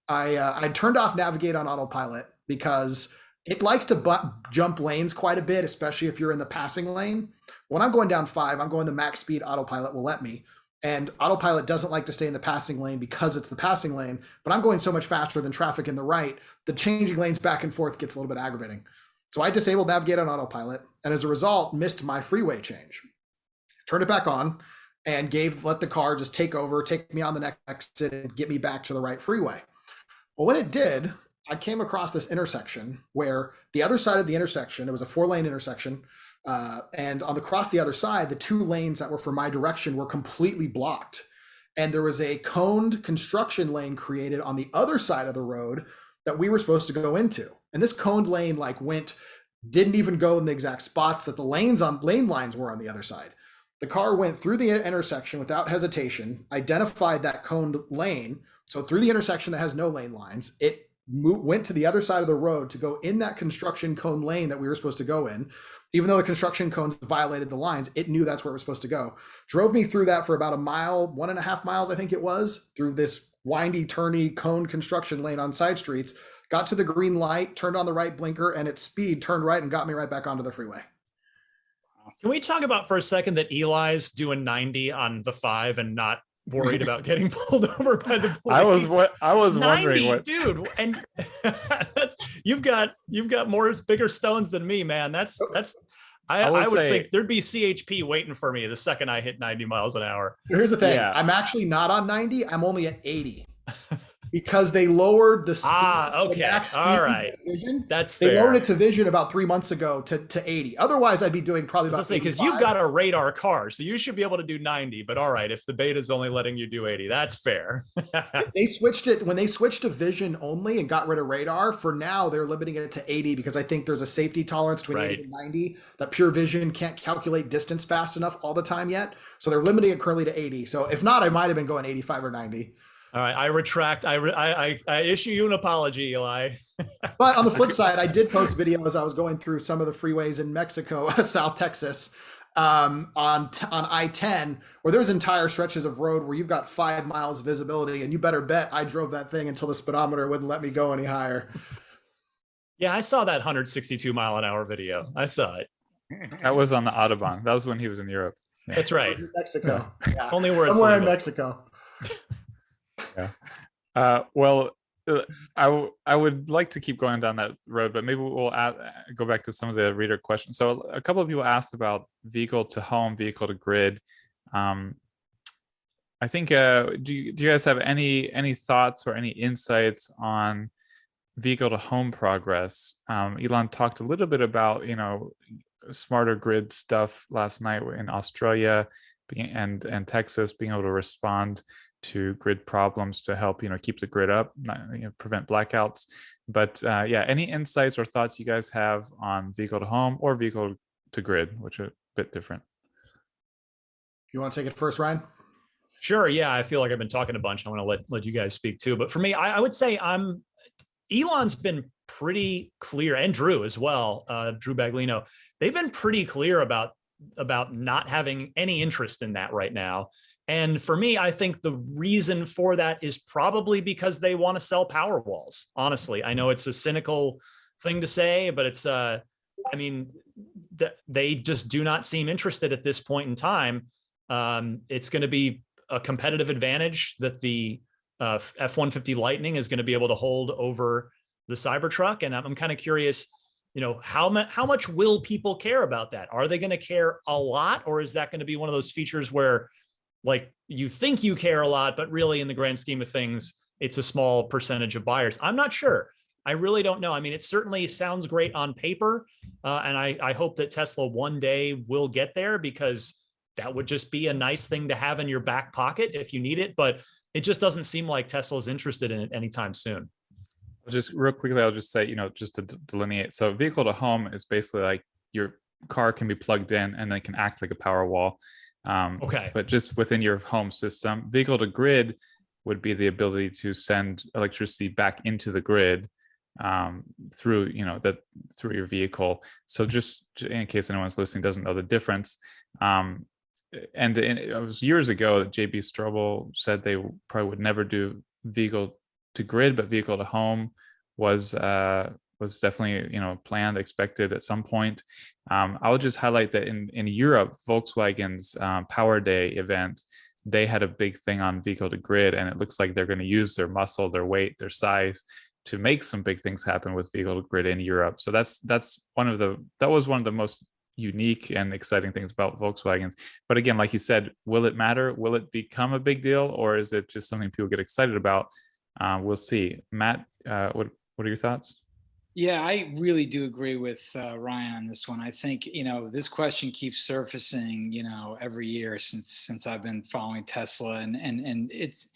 I turned off navigate on autopilot because it likes to jump lanes quite a bit, especially if you're in the passing lane. When I'm going down 5, I'm going the max speed autopilot will let me. And autopilot doesn't like to stay in the passing lane because it's the passing lane, but I'm going so much faster than traffic in the right, the changing lanes back and forth gets a little bit aggravating. So I disabled navigate on autopilot, and as a result, missed my freeway change. Turned it back on and let the car just take me on the next exit and get me back to the right freeway. Well, when it did, I came across this intersection where the other side of the intersection, it was a 4-lane intersection, and across the other side, the 2 lanes that were for my direction were completely blocked. And there was a coned construction lane created on the other side of the road that we were supposed to go into. And this coned lane didn't even go in the exact spots that the lane lines were on the other side. The car went through the intersection without hesitation, identified that coned lane. So through the intersection that has no lane lines, it went to the other side of the road to go in that construction cone lane that we were supposed to go in. Even though the construction cones violated the lines, it knew that's where it was supposed to go. Drove me through that for about a mile, 1.5 miles, I think it was, through this windy, turny cone construction lane on side streets, got to the green light, turned on the right blinker, and at speed turned right and got me right back onto the freeway. Can we talk about for a second that Eli's doing 90 on the 5 and not worried about getting pulled over by the police. I was 90, wondering what, dude, and you've got bigger stones than me, man. I would think there'd be CHP waiting for me the second I hit 90 miles an hour. Here's the thing. Yeah. I'm actually not on 90. I'm only at 80 because they lowered the speed. Okay. The max speed All right. Vision. That's fair. They lowered it to Vision about 3 months ago to 80. Otherwise, I'd be doing probably about 85. Because you've got a radar car, so you should be able to do 90. But all right, if the beta's only letting you do 80, that's fair. They switched it when they switched to Vision only and got rid of radar. For now, they're limiting it to 80 because I think there's a safety tolerance between 80 and 90 that pure Vision can't calculate distance fast enough all the time yet. So they're limiting it currently to 80. So if not, I might have been going 85 or 90. All right, I retract. I issue you an apology, Eli. But on the flip side, I did post video as I was going through some of the freeways in Mexico, South Texas, on I-10, where there's entire stretches of road where you've got 5 miles visibility, and you better bet I drove that thing until the speedometer wouldn't let me go any higher. Yeah, I saw that 162 mile an hour video. I saw it. that was on the Autobahn. That was when he was in Europe. Yeah. That's right. Mexico. Yeah. Only where it's somewhere in legal. Mexico. Yeah. I would like to keep going down that road, but maybe we'll go back to some of the reader questions. So a couple of people asked about vehicle to home, vehicle to grid. I think, do you guys have any thoughts or any insights on vehicle to home progress? Elon talked a little bit about, smarter grid stuff last night in Australia and Texas, being able to respond to grid problems to help keep the grid up, prevent blackouts. But any insights or thoughts you guys have on vehicle to home or vehicle to grid, which are a bit different? You want to take it first, Ryan? Sure. Yeah, I feel like I've been talking a bunch. I want to let you guys speak too. But for me, I would say Elon's been pretty clear, and Drew as well, Drew Baglino. They've been pretty clear about not having any interest in that right now. And for me, I think the reason for that is probably because they want to sell power walls. Honestly, I know it's a cynical thing to say, but it's, they just do not seem interested at this point in time. It's going to be a competitive advantage that the F-150 Lightning is going to be able to hold over the Cybertruck. And I'm kind of curious, how much will people care about that? Are they going to care a lot? Or is that going to be one of those features where, like, you think you care a lot, but really in the grand scheme of things, it's a small percentage of buyers? I'm not sure. I really don't know. I mean, it certainly sounds great on paper. And I hope that Tesla one day will get there, because that would just be a nice thing to have in your back pocket if you need it. But it just doesn't seem like Tesla's interested in it anytime soon. Just real quickly, I'll just say, just to delineate. So vehicle to home is basically like your car can be plugged in and then can act like a power wall. Okay. But just within your home system. Vehicle to grid would be the ability to send electricity back into the grid through your vehicle. So just in case anyone's listening doesn't know the difference. It was years ago that JB Strobel said they probably would never do vehicle to grid, but vehicle to home was definitely planned, expected at some point. I would just highlight that in Europe, Volkswagen's Power Day event, they had a big thing on vehicle to grid, and it looks like they're going to use their muscle, their weight, their size to make some big things happen with vehicle to grid in Europe. So that was one of the most unique and exciting things about Volkswagen. But again, like you said, will it matter? Will it become a big deal, or is it just something people get excited about? We'll see. Matt, what are your thoughts? Yeah, I really do agree with Ryan on this one. I think, this question keeps surfacing, every year since I've been following Tesla, and it's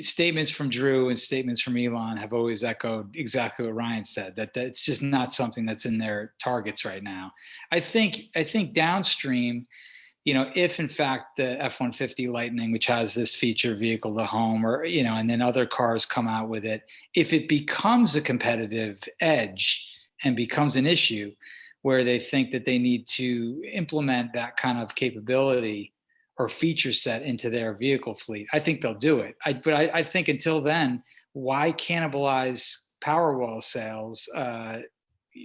statements from Drew and statements from Elon have always echoed exactly what Ryan said, that that's just not something that's in their targets right now. I think downstream, if in fact the F-150 Lightning, which has this feature vehicle to home, or, and then other cars come out with it, if it becomes a competitive edge and becomes an issue where they think that they need to implement that kind of capability or feature set into their vehicle fleet, I think they'll do it. But I think until then, why cannibalize Powerwall sales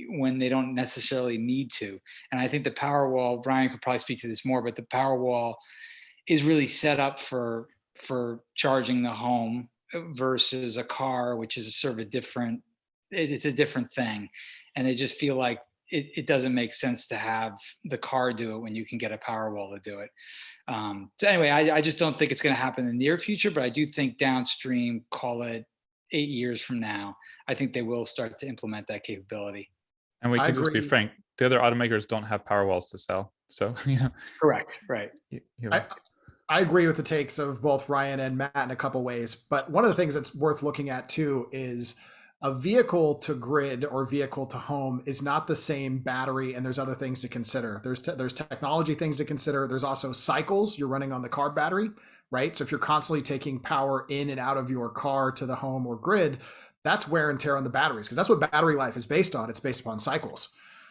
when they don't necessarily need to? And I think the Powerwall, Brian could probably speak to this more, but the Powerwall is really set up for for charging the home versus a car, which is sort of a different, it's a different thing. And they just feel like it doesn't make sense to have the car do it when you can get a Powerwall to do it. So anyway, I just don't think it's going to happen in the near future, but I do think downstream, call it 8 years from now, I think they will start to implement that capability. And we can just be frank, the other automakers don't have Powerwalls to sell. So, Correct. Right. I agree with the takes of both Ryan and Matt in a couple ways, but one of the things that's worth looking at too is a vehicle to grid or vehicle to home is not the same battery, and there's other things to consider. There's technology things to consider. There's also cycles you're running on the car battery, right? So if you're constantly taking power in and out of your car to the home or grid, that's wear and tear on the batteries, because that's what battery life is based on. It's based upon cycles.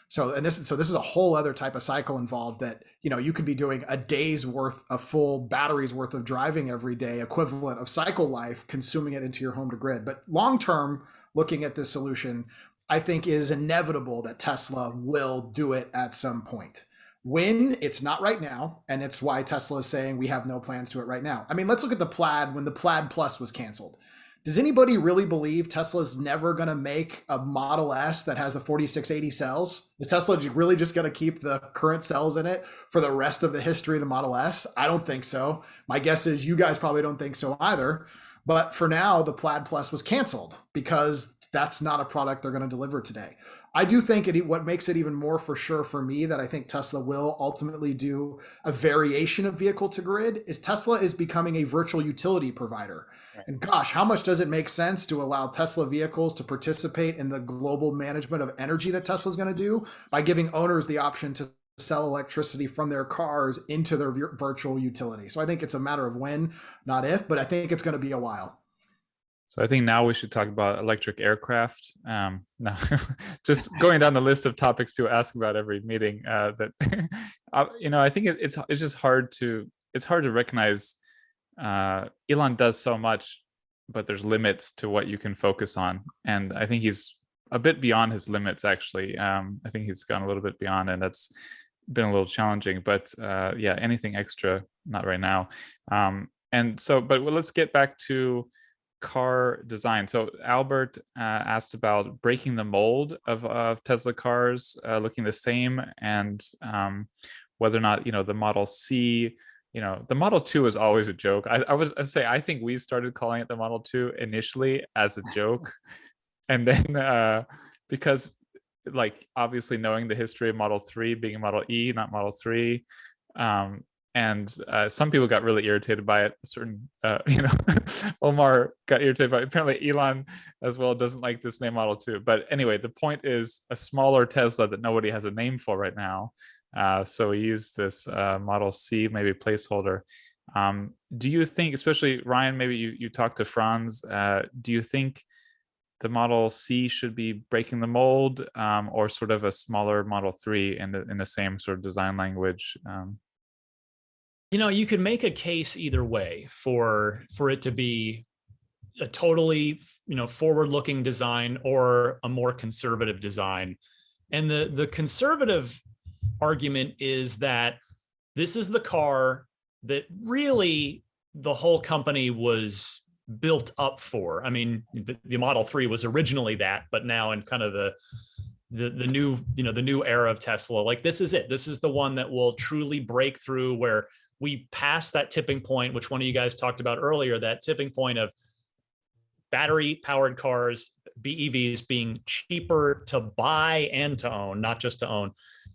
So this is a whole other type of cycle involved that, you could be doing a day's worth of full batteries worth of driving every day, equivalent of cycle life, consuming it into your home to grid. But long term, looking at this solution, I think is inevitable that Tesla will do it at some point. When, it's not right now, and it's why Tesla is saying we have no plans to it right now. I mean, let's look at the Plaid when the Plaid Plus was canceled. Does anybody really believe Tesla's never going to make a Model S that has the 4680 cells? Is Tesla really just going to keep the current cells in it for the rest of the history of the Model S? I don't think so. My guess is you guys probably don't think so either. But for now, the Plaid Plus was canceled because that's not a product they're going to deliver today. I do think what makes it even more for sure for me that I think Tesla will ultimately do a variation of vehicle to grid is Tesla is becoming a virtual utility provider. Right. And gosh, how much does it make sense to allow Tesla vehicles to participate in the global management of energy that Tesla's going to do by giving owners the option to sell electricity from their cars into their virtual utility. So I think it's a matter of when, not if, but I think it's going to be a while. So I think now we should talk about electric aircraft. No, just going down the list of topics people ask about every meeting. That I think it's just hard to recognize. Elon does so much, but there's limits to what you can focus on, and I think he's a bit beyond his limits. Actually, I think he's gone a little bit beyond, and that's been a little challenging. But yeah, anything extra, not right now. But let's get back to car design. So Albert asked about breaking the mold of Tesla cars looking the same, and whether or not the Model C, the Model 2 is always a joke. I think we started calling it the Model 2 initially as a joke, and then because obviously knowing the history of Model 3 being a Model E, not Model 3, and some people got really irritated by it. Omar got irritated by it. Apparently Elon as well doesn't like this name Model 2. But anyway, the point is a smaller Tesla that nobody has a name for right now. So we use this Model C, maybe placeholder. Do you think, especially Ryan, maybe you talked to Franz, do you think the Model C should be breaking the mold, or sort of a smaller Model 3 in the same sort of design language? You could make a case either way for it to be a totally, forward-looking design or a more conservative design. And the conservative argument is that this is the car that really the whole company was built up for. I mean, the Model 3 was originally that, but now in kind of the new, the new era of Tesla, this is it. This is the one that will truly break through, where we pass that tipping point, which one of you guys talked about earlier, that tipping point of battery powered cars, BEVs, being cheaper to buy and to own, not just to own,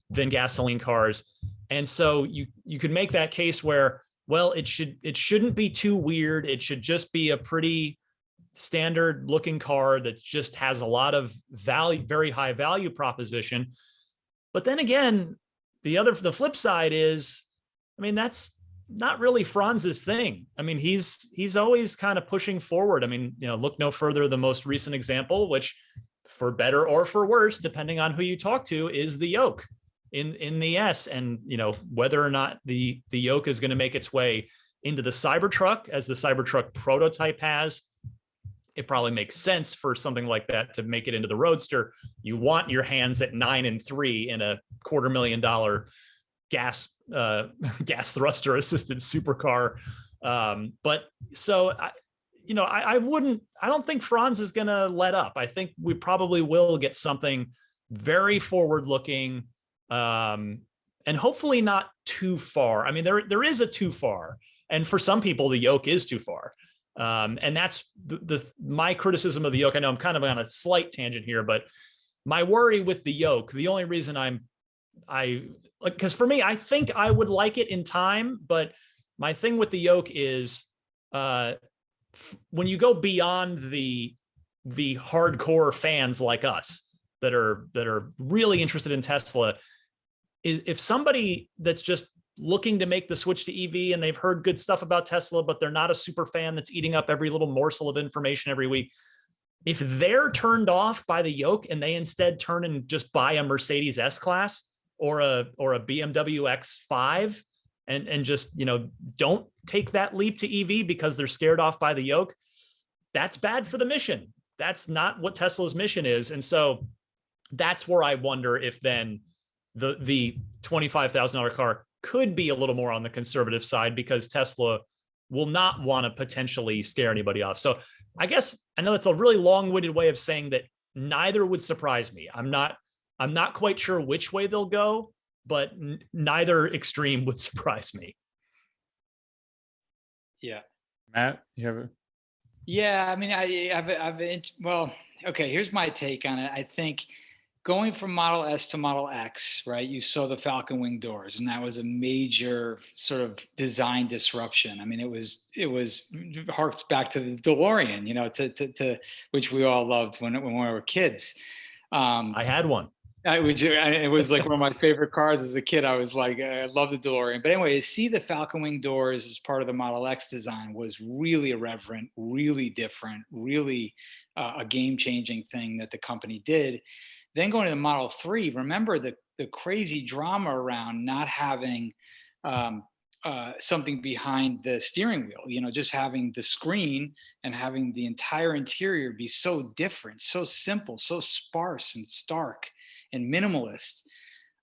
than gasoline cars. And so you could make that case where, well, it shouldn't be too weird. It should just be a pretty standard looking car that just has a lot of value, very high value proposition. But then again, the flip side is, that's not really Franz's thing. He's always kind of pushing forward. Look no further, the most recent example, which for better or for worse, depending on who you talk to, is the yoke in the S. And, whether or not the yoke is going to make its way into the Cybertruck, as the Cybertruck prototype has, it probably makes sense for something like that to make it into the Roadster. You want your hands at 9 and 3 in a $250,000 gas thruster assisted supercar But so I don't think Franz is going to let up. I think we probably will get something very forward looking, and hopefully not too far. I mean, there is a too far, and for some people the yoke is too far. And that's my criticism of the yoke. I know I'm kind of on a slight tangent here, but my worry with the yoke, the only reason because for me, I think I would like it in time, but my thing with the yoke is, when you go beyond the hardcore fans like us that are really interested in Tesla, if somebody that's just looking to make the switch to EV and they've heard good stuff about Tesla, but they're not a super fan that's eating up every little morsel of information every week, if they're turned off by the yoke and they instead turn and just buy a Mercedes S-Class or a BMW X5 and just, don't take that leap to EV because they're scared off by the yoke, that's bad for the mission. That's not what Tesla's mission is. And so that's where I wonder if then the $25,000 car could be a little more on the conservative side, because Tesla will not want to potentially scare anybody off. So I guess I know that's a really long-winded way of saying that neither would surprise me. I'm not quite sure which way they'll go, but neither extreme would surprise me. Yeah. Matt, you have a... Yeah, I mean, well, okay, here's my take on it. I think going from Model S to Model X, right, you saw the Falcon Wing doors, and that was a major sort of design disruption. I mean, it harks back to the DeLorean, to which we all loved when we were kids. I had one. It was like one of my favorite cars as a kid. I was like, I love the DeLorean. But anyway, to see the Falcon Wing doors as part of the Model X design was really irreverent, really different, really a game-changing thing that the company did. Then going to the Model 3, remember the crazy drama around not having something behind the steering wheel, just having the screen and having the entire interior be so different, so simple, so sparse and stark and minimalist.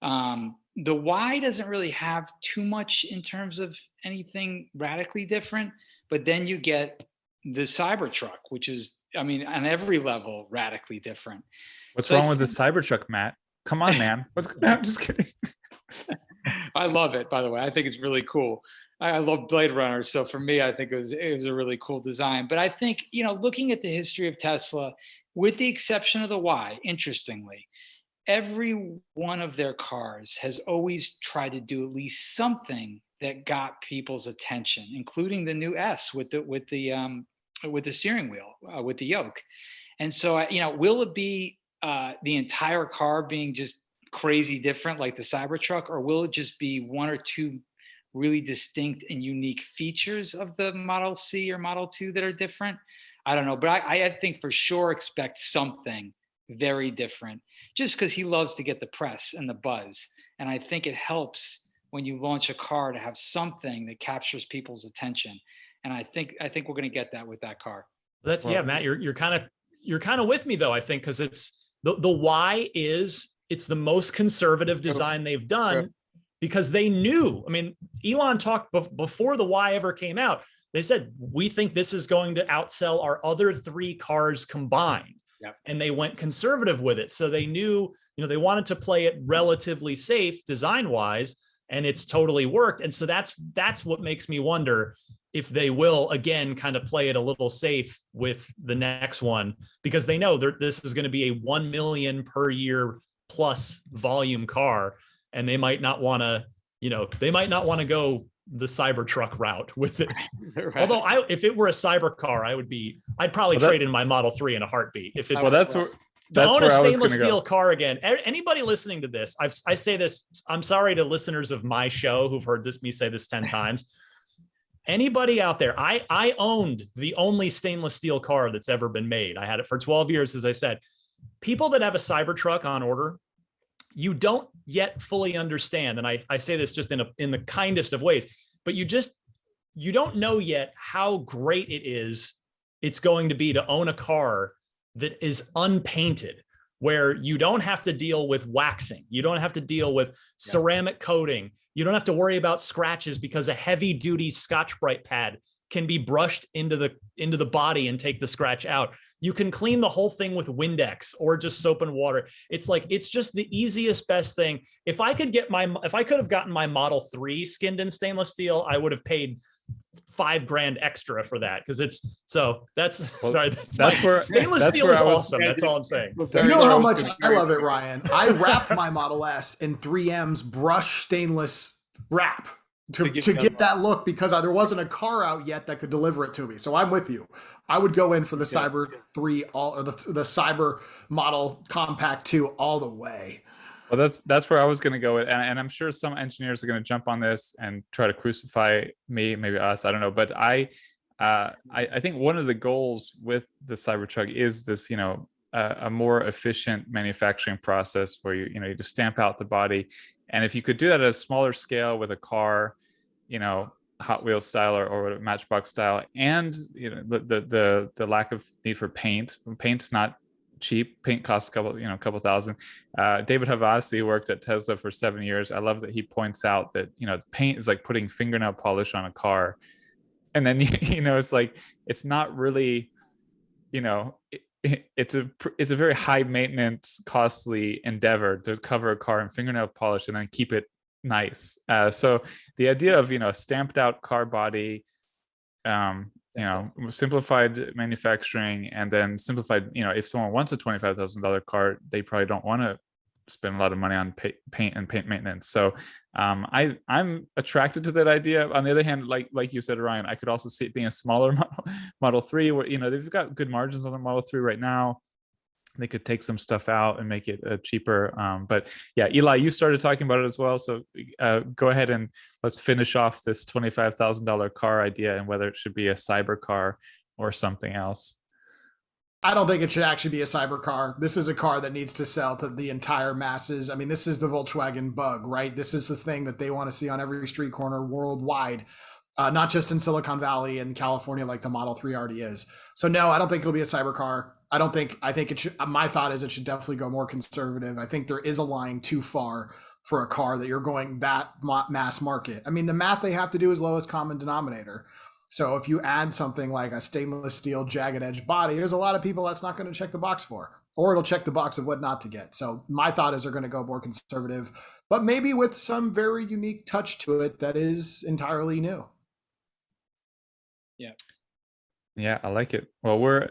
The Y doesn't really have too much in terms of anything radically different, but then you get the Cybertruck, which is, I mean, on every level, radically different. What's wrong with the Cybertruck, Matt? Come on, man. I'm just kidding. I love it, by the way. I think it's really cool. I love Blade Runner. So for me, I think it was a really cool design. But I think, looking at the history of Tesla, with the exception of the Y, interestingly, every one of their cars has always tried to do at least something that got people's attention, including the new S with the steering wheel, with the yoke. And so, will it be the entire car being just crazy different like the Cybertruck, or will it just be one or two really distinct and unique features of the Model C or Model 2 that are different? I don't know, but I think for sure expect something very different, just because he loves to get the press and the buzz. And I think it helps when you launch a car to have something that captures people's attention. And I think we're going to get that with that car. Yeah, Matt, you're kind of with me though, I think, because it's the Y it's the most conservative design they've done, because they knew, I mean, Elon talked before the Y ever came out. They said, we think this is going to outsell our other three cars combined. Yep. And they went conservative with it. So they knew, they wanted to play it relatively safe design wise, and it's totally worked. And so that's what makes me wonder if they will again kind of play it a little safe with the next one, because they know this is going to be a 1 million per year plus volume car, and they might not want to, go the Cybertruck route with it. Right. Although if it were a cyber car, I'd probably trade in my Model 3 in a heartbeat. If it, that's to own a stainless steel car again. Anybody listening to this, I say this, I'm sorry to listeners of my show who've heard me say this 10 times. Anybody out there, I owned the only stainless steel car that's ever been made. I had it for 12 years, as I said. People that have a Cybertruck on order, you don't yet fully understand, and I say this just in the kindest of ways, but you don't know yet how great it's going to be to own a car that is unpainted, where you don't have to deal with waxing, you don't have to deal with ceramic coating, you don't have to worry about scratches because a heavy duty Scotch-Brite pad can be brushed into the body and take the scratch out. You can clean the whole thing with Windex or just soap and water. It's like, it's just the easiest, best thing. If I could have gotten my Model 3 skinned in stainless steel, I would have paid $5,000 extra for that. Cause that's where stainless steel is awesome. That's all I'm saying. You know how much I love it, Ryan. I wrapped my Model S in 3M's brushed stainless wrap to get that look, because there wasn't a car out yet that could deliver it to me. So I'm with you. I would go in for the Cyber 3 or the Cyber model Compact 2 all the way. Well, that's where I was going to go with, and I'm sure some engineers are going to jump on this and try to crucify me, maybe us, I don't know. But I think one of the goals with the Cybertruck is this, a more efficient manufacturing process where you just stamp out the body. And if you could do that at a smaller scale with a car, Hot Wheels style or Matchbox style, and the lack of need for paint. Paint's not cheap. Paint costs a couple thousand. David Havasi worked at Tesla for 7 years. I love that he points out that paint is like putting fingernail polish on a car, and then it's like, it's not really, it's a very high maintenance, costly endeavor to cover a car in fingernail polish and then keep it nice. So the idea of a stamped out car body, simplified manufacturing, and then simplified, if someone wants a $25,000 car, they probably don't want to spend a lot of money on paint and paint maintenance. So I'm attracted to that idea. On the other hand, like you said, Ryan, I could also see it being a smaller Model 3 where they've got good margins on the Model 3 right now. They could take some stuff out and make it cheaper. But yeah, Eli, you started talking about it as well. So go ahead and let's finish off this $25,000 car idea and whether it should be a cyber car or something else. I don't think it should actually be a cyber car. This is a car that needs to sell to the entire masses. I mean, this is the Volkswagen bug, right? This is this thing that they want to see on every street corner worldwide, not just in Silicon Valley and California like the Model 3 already is. So no, I don't think it'll be a cyber car. I think it should, my thought is it should definitely go more conservative. I think there is a line too far for a car that you're going that mass market. I mean, the math they have to do is lowest common denominator. So if you add something like a stainless steel jagged edge body, there's a lot of people that's not going to check the box for, or it'll check the box of what not to get. So my thought is they're going to go more conservative, but maybe with some very unique touch to it that is entirely new. Yeah, I like it. Well, we're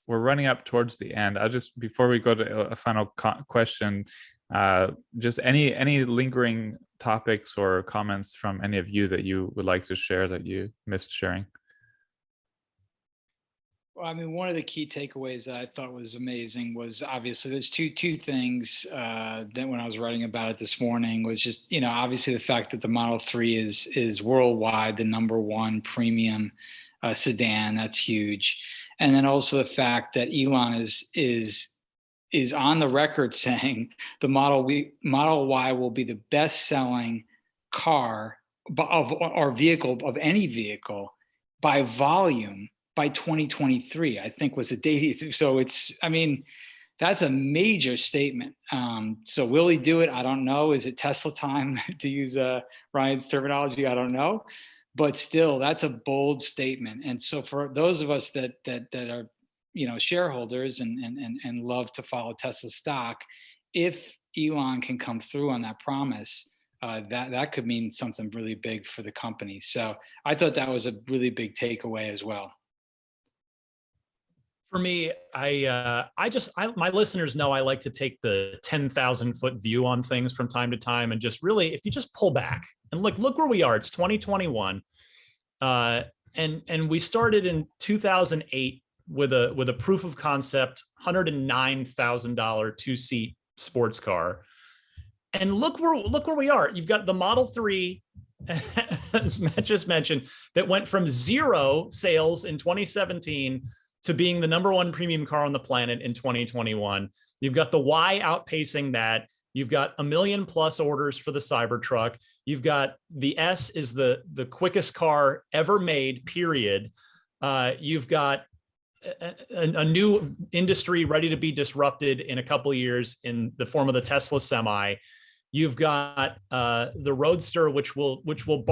running up towards the end. Before we go to a final question, just any lingering topics or comments from any of you that you would like to share that you missed sharing? Well, I mean, one of the key takeaways that I thought was amazing was obviously there's two things that when I was writing about it this morning was just, obviously the fact that the Model 3 is worldwide the #1 premium sedan. That's huge. And then also the fact that Elon is on the record saying the Model Y will be the best-selling car of any vehicle by volume by 2023, I think was the date. So that's a major statement. So will he do it? I don't know. Is it Tesla time, to use Ryan's terminology? I don't know. But still, that's a bold statement. And so for those of us that are shareholders and love to follow Tesla stock, if Elon can come through on that promise, that could mean something really big for the company. So I thought that was a really big takeaway as well. For me, my listeners know I like to take the 10,000 foot view on things from time to time, and just really, if you just pull back and look where we are. It's 2021, and we started in 2008 with a proof of concept $109,000 2-seat sports car, and look where we are. You've got the Model 3, as Matt just mentioned, that went from 0 sales in 2017 to being the #1 premium car on the planet in 2021. You've got the Y outpacing that. You've got 1 million+ orders for the Cybertruck. You've got the S is the quickest car ever made, period. You've got a new industry ready to be disrupted in a couple of years in the form of the Tesla Semi. You've got the Roadster, which will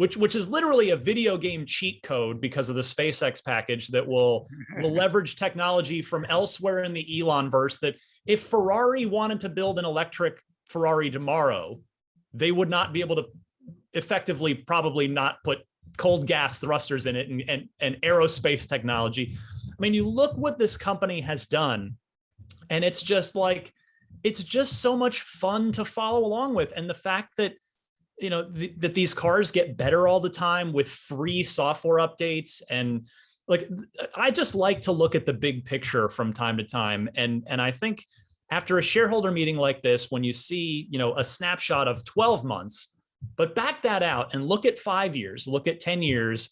which is literally a video game cheat code because of the SpaceX package that will leverage technology from elsewhere in the Elon verse, that if Ferrari wanted to build an electric Ferrari tomorrow, they would not be able to effectively probably not put cold gas thrusters in it and aerospace technology. I mean, you look what this company has done, and it's just like, it's just so much fun to follow along with. And the fact that, you know, that these cars get better all the time with free software updates. And like, I just like to look at the big picture from time to time. And I think after a shareholder meeting like this, when you see, you know, a snapshot of 12 months, but back that out and look at 5 years, look at 10 years,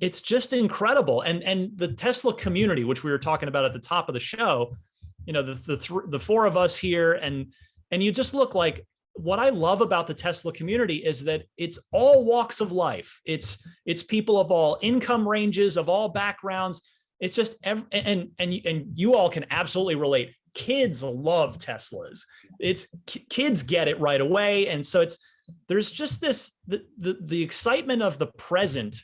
it's just incredible. And the Tesla community, which we were talking about at the top of the show, you know, the four of us here, and you just look like, what I love about the Tesla community is that it's all walks of life. It's people of all income ranges, of all backgrounds. It's just, and you all can absolutely relate. Kids love Teslas. Kids get it right away. And so there's just this, the excitement of the present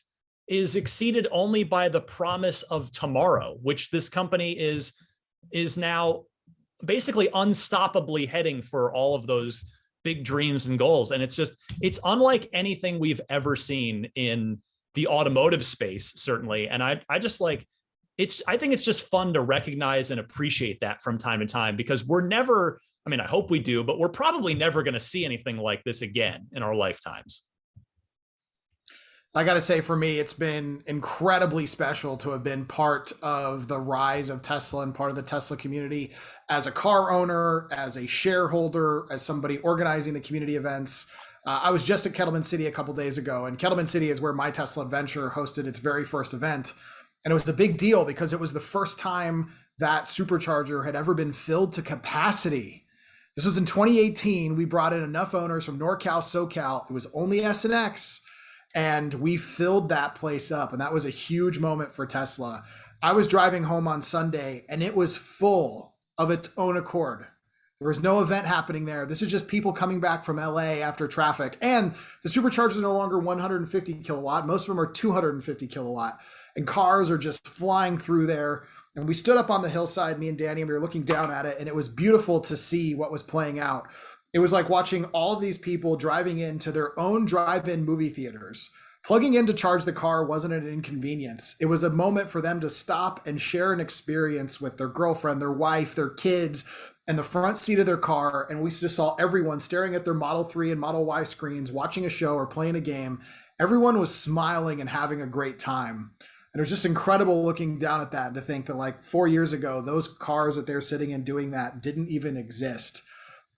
is exceeded only by the promise of tomorrow, which this company is now basically unstoppably heading for all of those big dreams and goals. And it's unlike anything we've ever seen in the automotive space, certainly. And I just like, I think it's just fun to recognize and appreciate that from time to time, because we're never, I mean, I hope we do, but we're probably never going to see anything like this again in our lifetimes. I got to say, for me, it's been incredibly special to have been part of the rise of Tesla and part of the Tesla community as a car owner, as a shareholder, as somebody organizing the community events. I was just at Kettleman City a couple days ago, and Kettleman City is where My Tesla Adventure hosted its very first event. And it was a big deal because it was the first time that supercharger had ever been filled to capacity. This was in 2018. We brought in enough owners from NorCal, SoCal. It was only S and X. And we filled that place up. And that was a huge moment for Tesla. I was driving home on Sunday and it was full of its own accord. There was no event happening there. This is just people coming back from LA after traffic. And the superchargers are no longer 150 kilowatt. Most of them are 250 kilowatt. And cars are just flying through there. And we stood up on the hillside, me and Danny, and we were looking down at it. And it was beautiful to see what was playing out. It was like watching all of these people driving into their own drive-in movie theaters. Plugging in to charge the car wasn't an inconvenience. It was a moment for them to stop and share an experience with their girlfriend, their wife, their kids, and the front seat of their car. And we just saw everyone staring at their Model 3 and Model Y screens, watching a show or playing a game. Everyone was smiling and having a great time. And it was just incredible looking down at that and to think that like 4 years ago, those cars that they're sitting in doing that didn't even exist.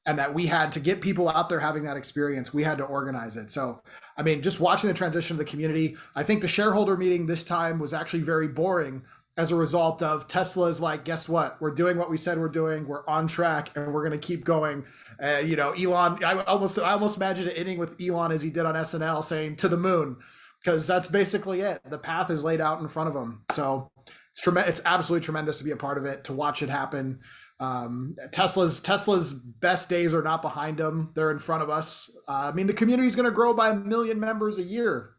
And that we had to get people out there having that experience. We had to organize it. So, I mean, just watching the transition of the community, I think the shareholder meeting this time was actually very boring as a result of Tesla's like, guess what? We're doing what we said we're doing. We're on track and we're going to keep going. You know, Elon, I almost imagined it ending with Elon as he did on SNL saying to the moon, because that's basically it. The path is laid out in front of him. So it's absolutely tremendous to be a part of it, to watch it happen. Tesla's best days are not behind them. They're in front of us. I mean, the community is going to grow by 1 million members a year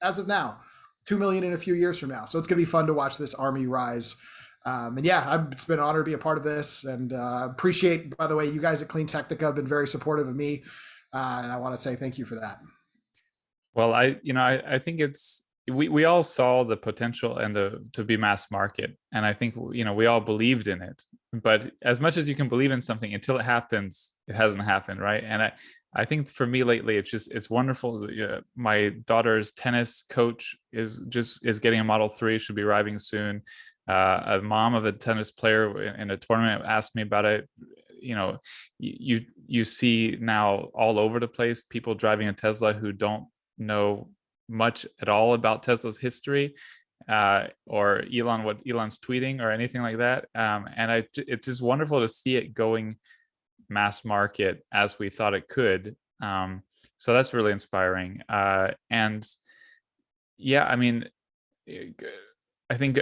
as of now, 2 million in a few years from now. So it's going to be fun to watch this army rise. And yeah, it's been an honor to be a part of this, and appreciate, by the way, you guys at CleanTechnica have been very supportive of me. And I want to say thank you for that. Well, I think we all saw the potential and to be mass market. And I think, we all believed in it, but as much as you can believe in something, until it happens, it hasn't happened. Right. And I think for me lately, it's wonderful. My daughter's tennis coach is getting a Model 3, should be arriving soon. A mom of a tennis player in a tournament asked me about it. You see now all over the place, people driving a Tesla who don't know much at all about Tesla's history, or what Elon's tweeting or anything like that. And it's just wonderful to see it going mass market as we thought it could. So that's really inspiring. And yeah, I mean, I think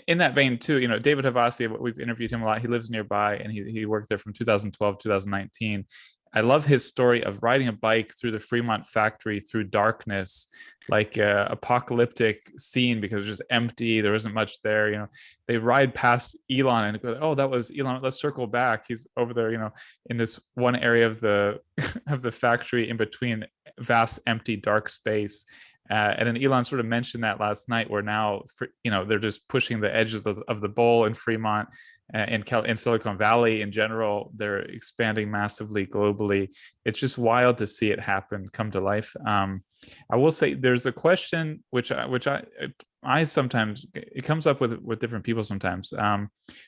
in that vein too, David Havasi, we've interviewed him a lot. He lives nearby and he worked there from 2012, 2019. I love his story of riding a bike through the Fremont factory through darkness, like a apocalyptic scene, because it was just empty. There wasn't much there. You know, they ride past Elon and go, "Oh, that was Elon. Let's circle back. He's over there." You know, in this one area of the of the factory in between vast, empty, dark space. And then Elon sort of mentioned that last night, where now, you know, they're just pushing the edges of the bowl in Fremont, in Silicon Valley in general. They're expanding massively globally. It's just wild to see it happen, come to life. I will say there's a question which I sometimes, it comes up with different people sometimes.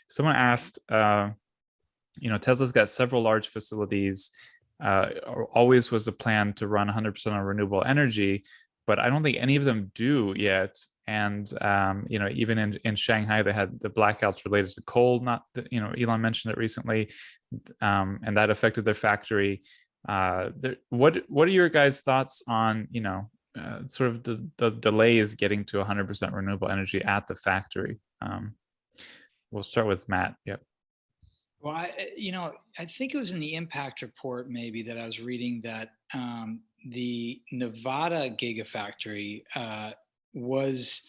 Someone asked, you know, Tesla's got several large facilities. Always was a plan to run 100% on renewable energy, but I don't think any of them do yet. And you know, even in Shanghai, they had the blackouts related to coal. Not, you know, Elon mentioned it recently, and that affected their factory. What are your guys' thoughts on, you know, sort of the delays getting to 100% renewable energy at the factory? We'll start with Matt. Yep. Well, I think it was in the impact report maybe that I was reading that the Nevada Gigafactory was,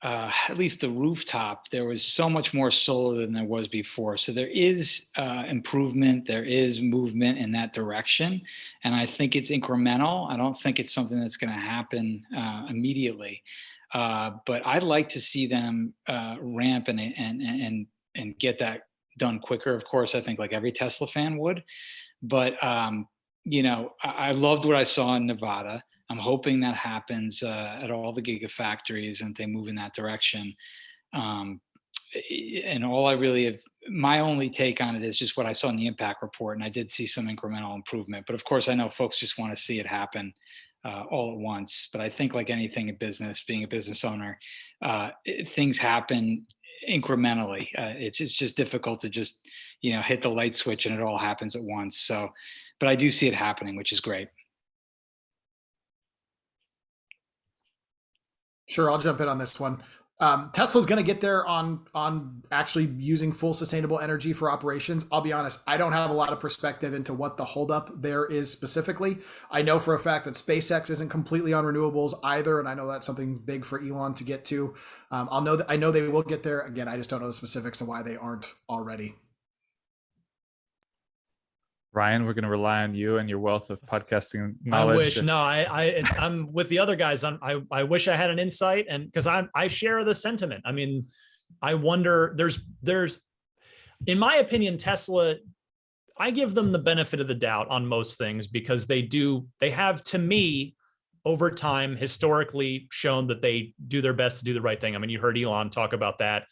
at least the rooftop, there was so much more solar than there was before. So there is improvement, there is movement in that direction. And I think it's incremental. I don't think it's something that's going to happen immediately. But I'd like to see them ramp and get that done quicker. Of course, I think like every Tesla fan would. But you know, I loved what I saw in Nevada. I'm hoping that happens at all the gigafactories and they move in that direction. And all I really have, my only take on it is just what I saw in the impact report. And I did see some incremental improvement. But of course, I know folks just want to see it happen all at once. But I think like anything in business, being a business owner, things happen incrementally. It's just difficult to just, you know, hit the light switch and it all happens at once. So, but I do see it happening, which is great. Sure, I'll jump in on this one. Tesla's going to get there on actually using full sustainable energy for operations. I'll be honest, I don't have a lot of perspective into what the holdup there is specifically. I know for a fact that SpaceX isn't completely on renewables either, and I know that's something big for Elon to get to. I know they will get there. Again, I just don't know the specifics of why they aren't already. Ryan, we're going to rely on you and your wealth of podcasting knowledge. I wish. No, I'm with the other guys. I wish I had an insight, and because I share the sentiment. I mean, I wonder. There's, in my opinion, Tesla, I give them the benefit of the doubt on most things because they have, to me, over time, historically shown that they do their best to do the right thing. I mean, you heard Elon talk about that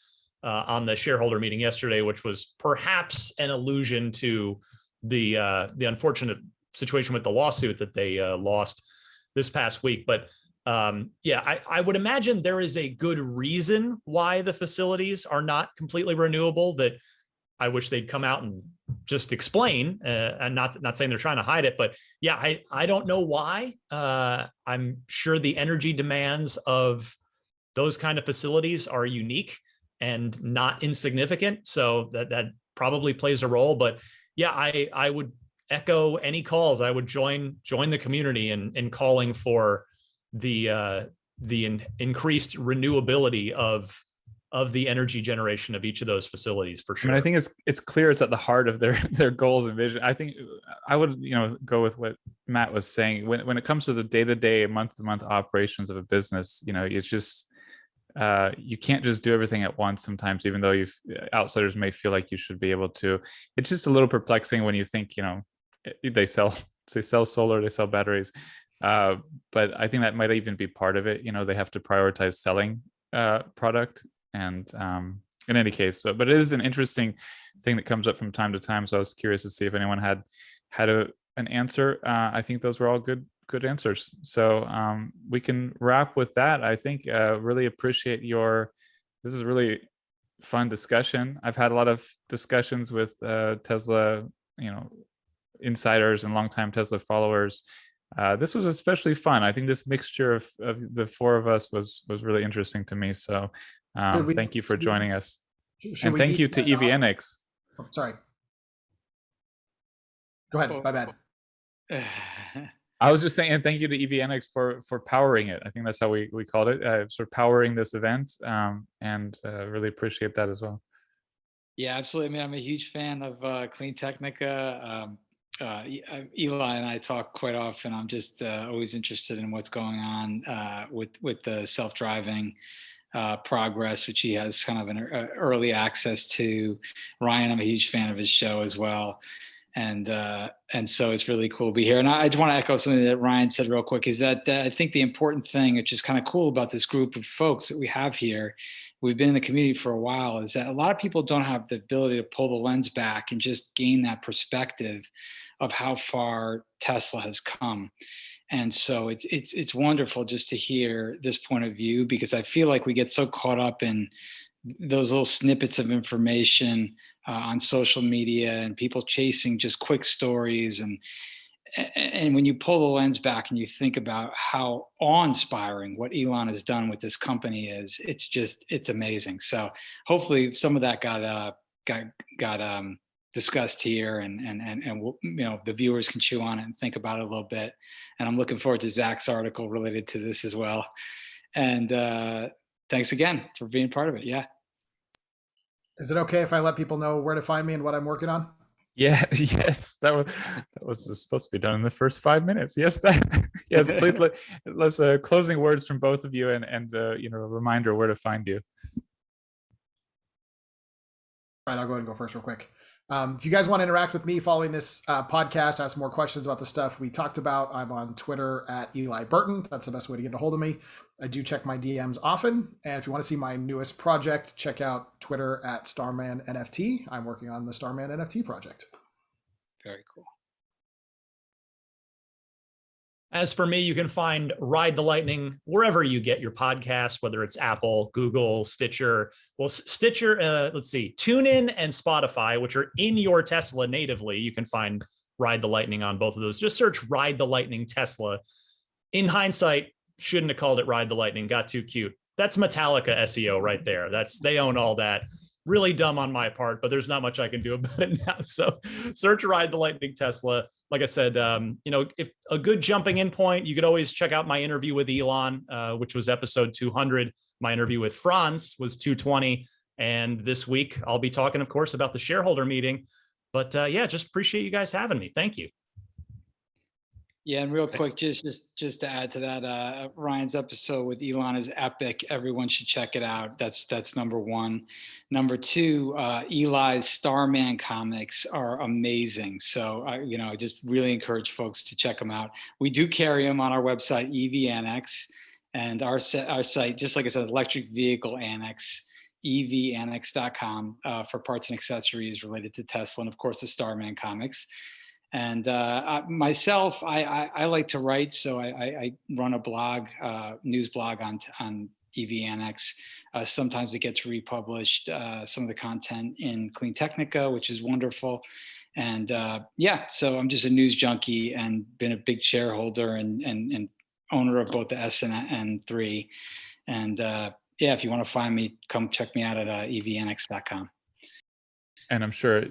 on the shareholder meeting yesterday, which was perhaps an allusion to the unfortunate situation with the lawsuit that they lost this past week. But yeah, I would imagine there is a good reason why the facilities are not completely renewable that I wish they'd come out and just explain, and not saying they're trying to hide it, but yeah, I don't know why. I'm sure the energy demands of those kind of facilities are unique and not insignificant. So that probably plays a role, but yeah, I would echo any calls. I would join the community in calling for the increased renewability of the energy generation of each of those facilities, for sure. I mean, I think it's clear it's at the heart of their goals and vision. I think I would, you know, go with what Matt was saying. When it comes to the day-to-day, month-to-month operations of a business, you know, it's just you can't just do everything at once sometimes, even though outsiders may feel like you should be able to. It's just a little perplexing when you think, you know, they sell solar, they sell batteries, but I think that might even be part of it. You know, they have to prioritize selling product, and in any case, but it is an interesting thing that comes up from time to time. So I was curious to see if anyone had an answer. I think those were all good answers. So we can wrap with that. I think really appreciate this is really fun discussion. I've had a lot of discussions with Tesla, you know, insiders and longtime Tesla followers. This was especially fun. I think this mixture of the four of us was really interesting to me. So thank you for joining us. And thank you to EVANNEX. Sorry. Go ahead. My bad. I was just saying, and thank you to EVANNEX for powering it. I think that's how we called it, sort of powering this event, and really appreciate that as well. Yeah, absolutely. I mean, I'm a huge fan of CleanTechnica. Eli and I talk quite often. I'm just always interested in what's going on with the self-driving progress, which he has kind of an early access to. Ryan, I'm a huge fan of his show as well. And so it's really cool to be here. And I just want to echo something that Ryan said real quick, is that I think the important thing, which is kind of cool about this group of folks that we have here, we've been in the community for a while, is that a lot of people don't have the ability to pull the lens back and just gain that perspective of how far Tesla has come. And so it's wonderful just to hear this point of view, because I feel like we get so caught up in those little snippets of information on social media and people chasing just quick stories. And when you pull the lens back and you think about how awe-inspiring what Elon has done with this company is, it's amazing. So hopefully some of that got discussed here, and we'll, the viewers can chew on it and think about it a little bit. And I'm looking forward to Zach's article related to this as well. And thanks again for being part of it. Yeah. Is it okay if I let people know where to find me and what I'm working on? Yeah, yes, that was supposed to be done in the first 5 minutes. Yes, yes. Please let's closing words from both of you, and a reminder where to find you. All right, I'll go ahead and go first real quick. If you guys want to interact with me following this podcast, ask more questions about the stuff we talked about, I'm on Twitter at Eli Burton. That's the best way to get a hold of me. I do check my DMs often. And if you want to see my newest project, check out Twitter at Starman NFT. I'm working on the Starman NFT project. Very cool. As for me, you can find Ride the Lightning wherever you get your podcasts, whether it's Apple, Google, Stitcher. Well, Stitcher, let's see, TuneIn and Spotify, which are in your Tesla natively. You can find Ride the Lightning on both of those. Just search Ride the Lightning Tesla. In hindsight, shouldn't have called it Ride the Lightning. Got too cute. That's Metallica SEO right there. They own all that. Really dumb on my part, but there's not much I can do about it now. So search Ride the Lightning Tesla. Like I said, if a good jumping in point, you could always check out my interview with Elon, which was episode 200. My interview with Franz was 220. And this week I'll be talking, of course, about the shareholder meeting. But yeah, just appreciate you guys having me. Thank you. Yeah, and real quick, just to add to that, Ryan's episode with Elon is epic. Everyone should check it out. That's number one. Number two, Eli's Starman comics are amazing. So I just really encourage folks to check them out. We do carry them on our website, EVANNEX, and our site, just like I said, Electric Vehicle Annex, EVANNEX.com, for parts and accessories related to Tesla, and of course the Starman comics. And myself, I like to write, so I run a blog, news blog on EVANNEX. Sometimes it gets republished, some of the content in CleanTechnica, which is wonderful. And yeah, so I'm just a news junkie and been a big shareholder and owner of both the S and N3. And yeah, if you want to find me, come check me out at EVANNEX.com. And I'm sure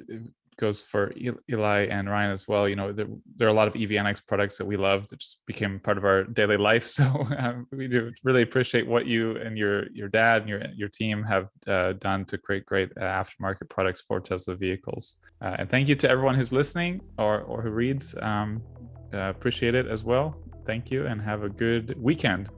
goes for Eli and Ryan as well. There are a lot of EVANNEX products that we love that just became part of our daily life. So we do really appreciate what you and your dad and your team have done to create great aftermarket products for Tesla vehicles. And thank you to everyone who's listening or who reads. Appreciate it as well. Thank you, and have a good weekend.